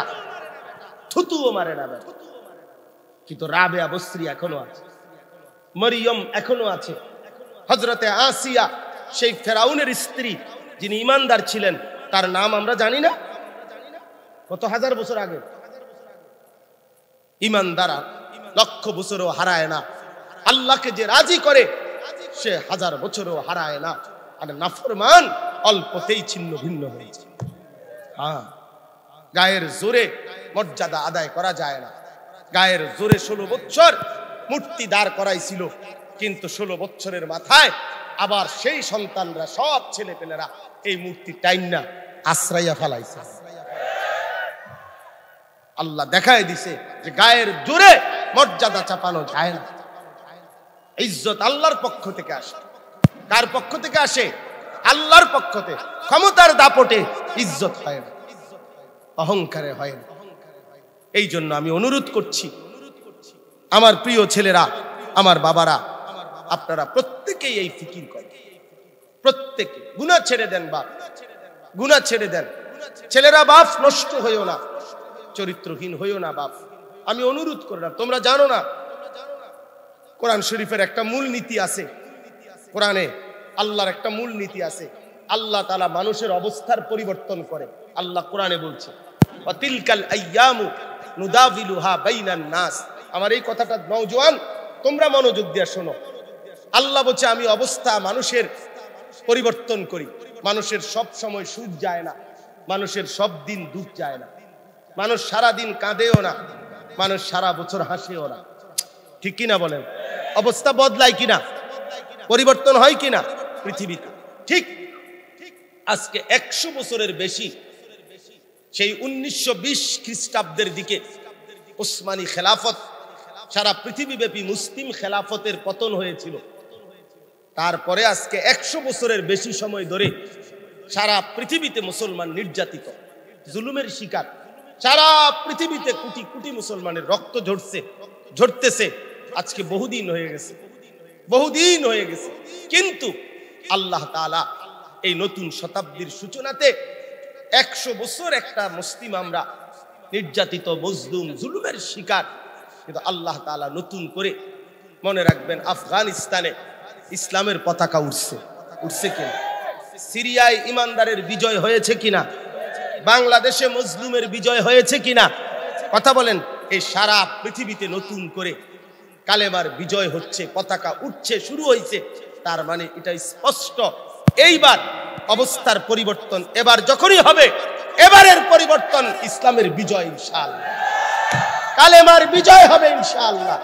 থুতুও মারে না বেটা। কিন্তু রাবেয়া বসরি এখনো আছে, মরিয়ম এখনো আছে, হযরতে আসিয়া সেই ফেরাউনের স্ত্রী যিনি ইমানদার ছিলেন, তার নাম আমরা জানি না? কত হাজার বছর আগে। ইমানদারা লক্ষ বছরও হারায় না, আল্লাহকে যে রাজি করে সে হাজার বছরও হারায় না। আর নাফরমান অল্পতেই ছিন্ন ভিন্ন হয়েছে। হ্যাঁ, গায়ের জোরে মর্যাদা আদায় করা যায় না। গায়ের জোরে 16 বছর মূর্তি দাঁড় করাইছিল, কিন্তু 16 বছরের মাথায় আবার সেই সন্তানরা, সব ছেলে পেলেরা এই মূর্তি টাইনা আশ্রয়া ফেলাইছে। আল্লাহ দেখায় দিছে যে গায়ের জোরে মর্যাদা চাপানো যায় না। ইজ্জত আল্লাহর পক্ষ থেকে আসে। কার পক্ষ থেকে আসে? আল্লাহর পক্ষ থেকে। ক্ষমতার দাপটে ইজ্জত হয় না, অহংকারে হয় না। এই জন্য আমি অনুরোধ করছি, আমার প্রিয় ছেলেরা, আমার বাবারা, আপনারা প্রত্যেকেই এই ফিকির করেন। প্রত্যেকে গুনাহ ছেড়ে দেন, বাপ গুনাহ ছেড়ে দেন। ছেলেরা বাপ নষ্ট হইও না, চরিত্রহীন হইও না বাপ। আমি অনুরোধ করলাম, তোমরা জানো না কোরআন শরীফের একটা মূল নীতি আছে, কোরআনে আল্লাহর একটা মূল নীতি আছে। আল্লাহ তাআলা মানুষের অবস্থার পরিবর্তন করে। আল্লাহ কোরআনে বলছে, ওয়া তিলকাল আইয়ামু নুদাবিলুহা বাইনান নাস। আমার এই কথাটা নওজোয়ান তোমরা মনোযোগ দিয়ে শোনো। আল্লাহ বলছে আমি অবস্থা মানুষের পরিবর্তন করি। মানুষের সব সময় সুখ যায় না, মানুষের সব দিন দুঃখ যায় না, মানুষ সারা দিন কাঁদেও না, মানুষ সারা বছর হাসেও না। ঠিক কিনা বলেন? অবস্থা বদলায় কিনা, পরিবর্তন হয় কিনা পৃথিবীতে? ঠিক আজকে 100 বছরের বেশি, সেই 1920 খ্রিস্টাব্দের দিকে উসমানী খেলাফত, সারা পৃথিবীব্যাপী মুসলিম খেলাফতের পতন হয়েছিল। তারপরে আজকে 100 বছরের বেশি সময় ধরে সারা পৃথিবীতে মুসলমান নির্যাতিত, জুলুমের শিকার। সারা পৃথিবীতে কোটি কোটি মুসলমানের রক্ত ঝরতেছে। আজকে বহুদিন হয়ে গেছে, বহুদিন হয়ে গেছে। কিন্তু আল্লাহ তাআলা এই নতুন শতাব্দীর সূচনাতে 100 বছর একটা মুসলিম আমরা নির্যাতিত, মজলুম, জুলুমের শিকার। কিন্তু আল্লাহ তাআলা নতুন করে, মনে রাখবেন, আফগানিস্তানে ইসলামের পতাকা উঠছে। উঠছে কিনা? সিরিয়ায় ইমানদারের বিজয় হয়েছে কিনা? বাংলাদেশে মজলুমের বিজয় হয়েছে কিনা? কথা বলেন। এই সারা পৃথিবীতে নতুন করে কালেমার বিজয় হচ্ছে, পতাকা উঠছে, শুরু হয়েছে। তার মানে এটা স্পষ্ট, এইবার অবস্থার পরিবর্তন এবার যখনই হবে, এবারের পরিবর্তন ইসলামের বিজয় ইনশাআল্লাহ, কালেমার বিজয় হবে ইনশাআল্লাহ,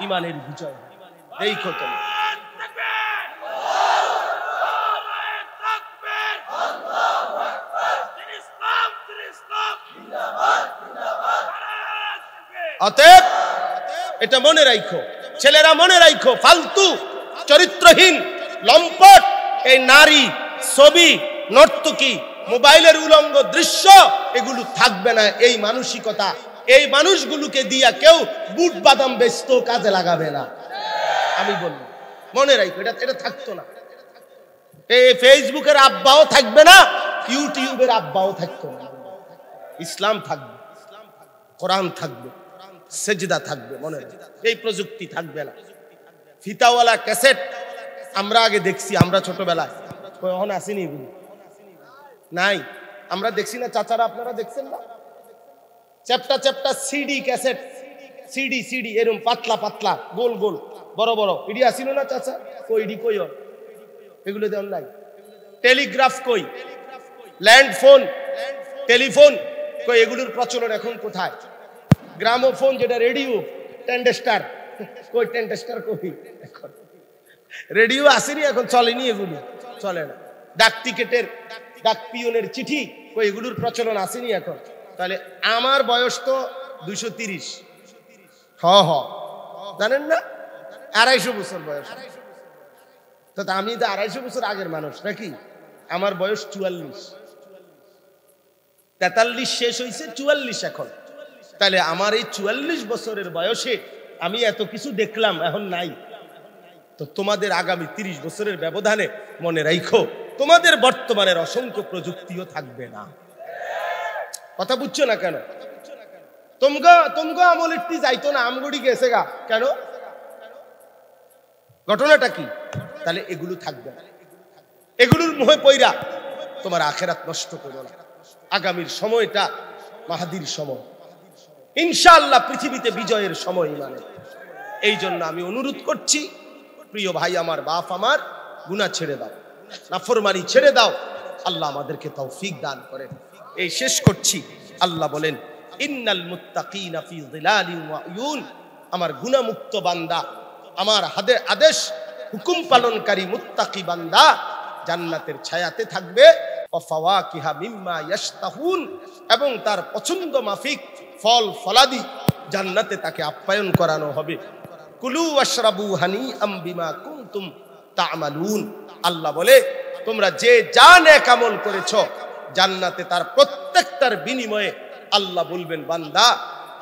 ইমানের বিজয়। এই কথা অতএব এটা মনে রাখো, ছেলেরা মনে রাখো, ফালতু চরিত্রহীন লম্পট এই নারী, ছবি, নর্তকী, মোবাইলের উলঙ্গ দৃশ্য এগুলো থাকবে না। এই মানসিকতা, এই মানুষগুলোকে দিয়া কেউ বুট বাদাম বেচতো কাজে লাগাবে না। আমি বলবো মনে রাখো, এটা থাকতো না। এই ফেসবুকের আব্বাও থাকবে না, ইউটিউবের আব্বাও থাকতো না। ইসলাম থাকবে, কোরআন থাকবে, সেজদা থাকবে। মনে রাখো, এই প্রযুক্তি থাকবে না। ফিতাওয়ালা ক্যাসেট আমরা আগে দেখছি, আমরা ছোটবেলায়, কখন আসেনি এগুলো? নাই, আমরা দেখছি না। চাচারা আপনারা দেখছেন না? চ্যাপ্টা চ্যাপ্টা সিডি ক্যাসেট, সিডি এরকম পাতলা পাতলা, গোল গোল, বড় বড়, ইডি আসিল না চাচা? কই ইডি কই? এগুলো দেন নাই। টেলিগ্রাফ কই? ল্যান্ড ফোন, টেলিফোন কই? এগুলোর প্রচলন এখন কোথায়? গ্রামোফোন যেটা রেডিও, টেন্ডেস্টার কই? টেন্ডেস্টার কই? এখন রেডিও আসেনি, এখন চলেনি, এগুলো চলে না। ডাক টিকেটের, ডাক পিয়নের চিঠি কই? এগুলোর প্রচলন আসেনি এখন। তাহলে আমার বয়স তো 230, জানেন না? 250 বছর বয়স। তো আমি তো 250 বছর আগের মানুষ নাকি? আমার বয়স 44, 43 শেষ হয়েছে, 44 এখন। তাহলে আমার এই 44 বছরের বয়সে আমি এত কিছু দেখলাম, এখন নাই। তো তোমাদের আগামী 30 বছরের ব্যবধানে মনে রাখো তোমাদের বর্তমানের অসংখ্য প্রযুক্তিও থাকবে না। কথা বুঝছো না কেন? তোমগো আমলের টি যাইতো না, আমগুড়ি গেছে গা কেন? ঘটনাটা কি? তাহলে এগুলো থাকবে না। এগুলোর মোহে পইরা তোমার আখেরাত নষ্ট করো না। আগামীর সময়টা মাহাদির সময়, ইনশাআল্লাহ পৃথিবীতে বিজয়ের সময় মানে। এই জন্য আমি অনুরোধ করছি, প্রিয় ভাই আমার, বাপ আমার, গুনাহ ছেড়ে দাও, নাফরমানি ছেড়ে দাও। আল্লাহ আমাদেরকে তৌফিক দান করেন। এই শেষ করছি। আল্লাহ বলেন, ইন্নাল মুত্তাকিনা ফি যিলালিন ওয়া উয়ুন, আমার গুনাহমুক্ত বান্দা, আমার আদেশ হুকুম পালনকারী মুত্তাকি বান্দা জান্নাতের ছায়াতে থাকবে। ওয়া ফাওয়াকিহা মিম্মা ইয়াশতাহুন, এবং তার পছন্দ মাফিক ফল ফলাদি জান্নাতে তাকে আপ্যায়ন করানো হবে। কুলু ওয়াশরাবু হানিআম বিমা কুনতুম তা'মালুন। আল্লাহ বলে, তোমরা যে যা নেক আমল করেছো জান্নাতে তার প্রত্যেকটার বিনিময়ে আল্লাহ বলবেন, বান্দা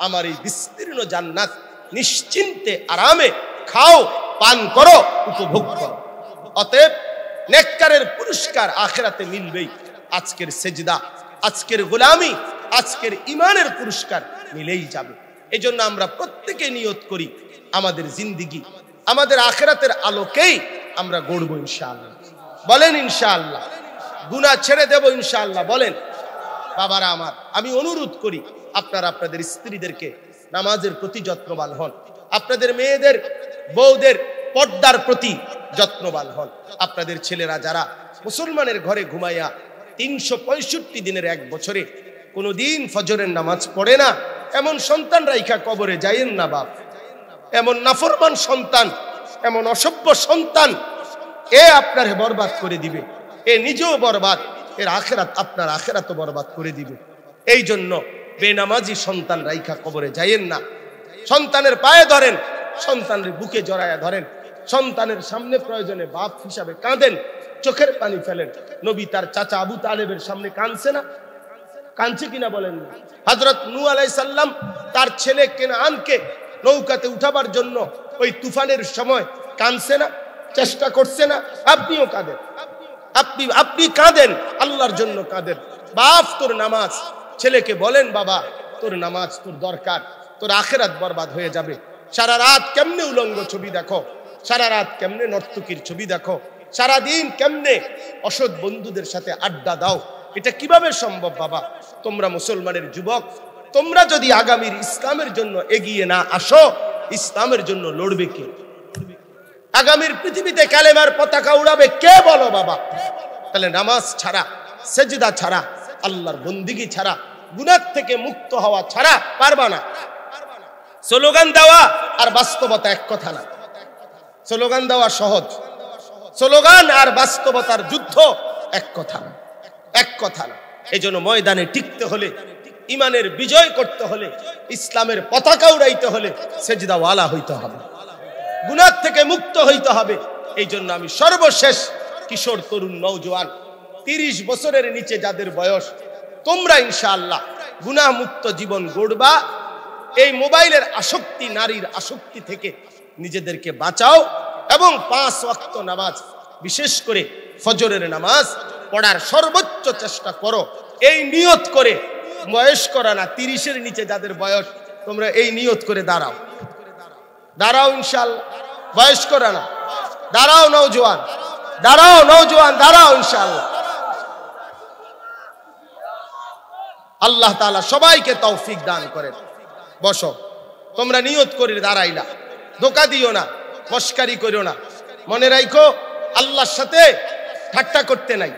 আমার এই বিস্তীর্ণ জান্নাত নিশ্চিন্তে আরামে খাও, পান করো, উপভোগ করো। অতএব নেককারের পুরস্কার আখিরাতে মিলবেই। আজকের সেজদা, আজকের গোলামি, আজকের ইমানের পুরস্কার মিলেই যাবে। এজন্য আমরা প্রত্যেকে নিয়ত করি আমাদের জিন্দেগি আমাদের আখিরাতের আলোকেই আমরা গড়ব ইনশাআল্লাহ। বলেন ইনশাআল্লাহ। গুনাহ ছেড়ে দেব ইনশাআল্লাহ। বলেন। বাবারা আমার, আমি অনুরোধ করি আপনারা আপনাদের স্ত্রীদেরকে নামাজের প্রতি যত্নবান হন, আপনাদের মেয়েদের বউদের পর্দার প্রতি যত্নবান হন। আপনাদের ছেলেরা যারা মুসলমানের ঘরে ঘুমাইয়া 365 দিনের এক বছরে কোনোদিন ফজরের নামাজ পড়ে না, এমন সন্তান রাইখা কবরে যাইয়েন না বাপ। এমন নাফরমান সন্তান, এমন অসভ্য সন্তান, এ আপনার বরবাদ করে দিবে, এ নিজেও বরবাদ, এর আখেরাত, আপনার আখেরাতও বরবাদ করে দিবে। এই জন্য বেনামাজি সন্তান রাইখা কবরে যাইয়েন না। সন্তানের পায়ে ধরেন, সন্তানের বুকে জড়ায়া ধরেন, সন্তানের সামনে প্রয়োজনে বাপ হিসাবে কাঁদেন, চোখের পানি ফেলেন। নবী তার চাচা আবু তালেবের সামনে কাঁদছে না? কাঁদছে কিনা বলেন? হযরত নূহ আলাইহিস সালাম তার ছেলে কেনানকে নৌকাতে উঠাবার জন্য ওই তুফানের সময় কাঁদছে না? চেষ্টা করছে না? আপনিও কাঁদেন, আপনি কাঁদেন, আল্লাহর জন্য কাঁদেন। বাপ তোর নামাজ, ছেলেকে বলেন, বাবা তোর নামাজ তোর দরকার, তোর আখেরাত বরবাদ হয়ে যাবে। সারা রাত কেমনে উলঙ্গ ছবি দেখো, সারা রাত কেমনে নর্তকীর ছবি দেখো, সারাদিন কেমনে অসৎ বন্ধুদের সাথে আড্ডা দাও, এটা কিভাবে সম্ভব? বাবা তোমরা মুসলমানের যুবক, তোমরা যদি আগামীর ইসলামের জন্য এগিয়ে না আসো, ইসলামের জন্য লড়বে কে? আগামীর পৃথিবীতে কালেমার পতাকা উড়াবে কে বলো বাবা? তাহলে নামাজ ছাড়া, সেজদা ছাড়া, আল্লাহর বন্দিগি ছাড়া, গুনাহ থেকে মুক্ত হওয়া ছাড়া পারবা না। স্লোগান দেওয়া আর বাস্তবতা এক কথা না। স্লোগান দেওয়া সহজ, স্লোগান আর বাস্তবতার যুদ্ধ এক কথা না, এক কথা না। এই জন্য ময়দানে টিকতে হলে, ইমানের বিজয় করতে হলে, ইসলামের পতাকা উড়াইতে হলে সেজদাওয়ালা হইতে হবে, গুনাহ থেকে মুক্ত হইতে হবে। এই জন্য আমি সর্বশেষ কিশোর, তরুণ, নওজোয়ান, 30 বছরের নিচে যাদের বয়স, তোমরা ইনশাআল্লাহ গুনাহ মুক্ত জীবন গড়বা। এই মোবাইলের আসক্তি, নারীর আসক্তি থেকে নিজেদেরকে বাঁচাও এবং 5 ওয়াক্ত নামাজ, বিশেষ করে ফজরের নামাজ পড়ার সর্বোচ্চ চেষ্টা করো। এই নিয়ত করে, বয়স করা না, 30-এর নিচে যাদের বয়স, তোমরা এই নিয়ত করে দাঁড়াও, দাঁড়াও ইনশাআল্লাহ। বয়স করা না, দাঁড়াও নওজোয়ান, দাঁড়াও নওজোয়ান, দাঁড়াও ইনশাআল্লাহ। আল্লাহ তাআলা সবাইকে তৌফিক দান করেন। বসো, তোমরা নিয়ত করে দাঁড়াইলা, ধোঁকা দিও না, মস্কারি করো না। মনে রাখো, আল্লাহর সাথে ঠাট্টা করতে নাই,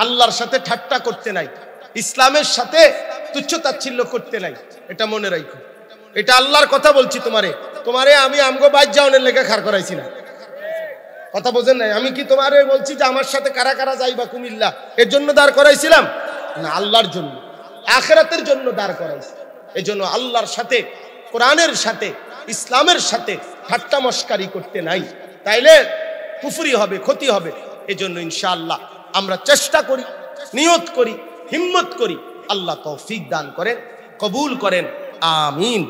আল্লাহর সাথে ঠাট্টা করতে নাই, ইসলামের সাথে তুচ্ছতাচ্ছিল্য করতে নাই, এটা মনে রাখো। এটা আল্লাহর কথা বলছি তোমারে আমি আমগো বাইর যাওনের লেখা খাড় করাইছি না, কথা বোঝেন নাই? আমি কি তোমারে বলছি যে আমার সাথে কারা কারা যাইবা কুমিল্লা, এর জন্য দাঁড় করাইছিলাম না, আল্লাহর জন্য, আখিরাতের জন্য দাঁড় করাইছি। এই জন্য আল্লাহর সাথে, কোরআনের সাথে, ইসলামের সাথে ঠাট্টা মস্কারি করতে নাই, তাইলে কুফরি হবে, ক্ষতি হবে। এই জন্য ইনশাআল্লাহ আমরা চেষ্টা করি, নিয়ত করি, হিম্মত করি। আল্লাহ তৌফিক দান করেন, কবুল করেন, আমিন।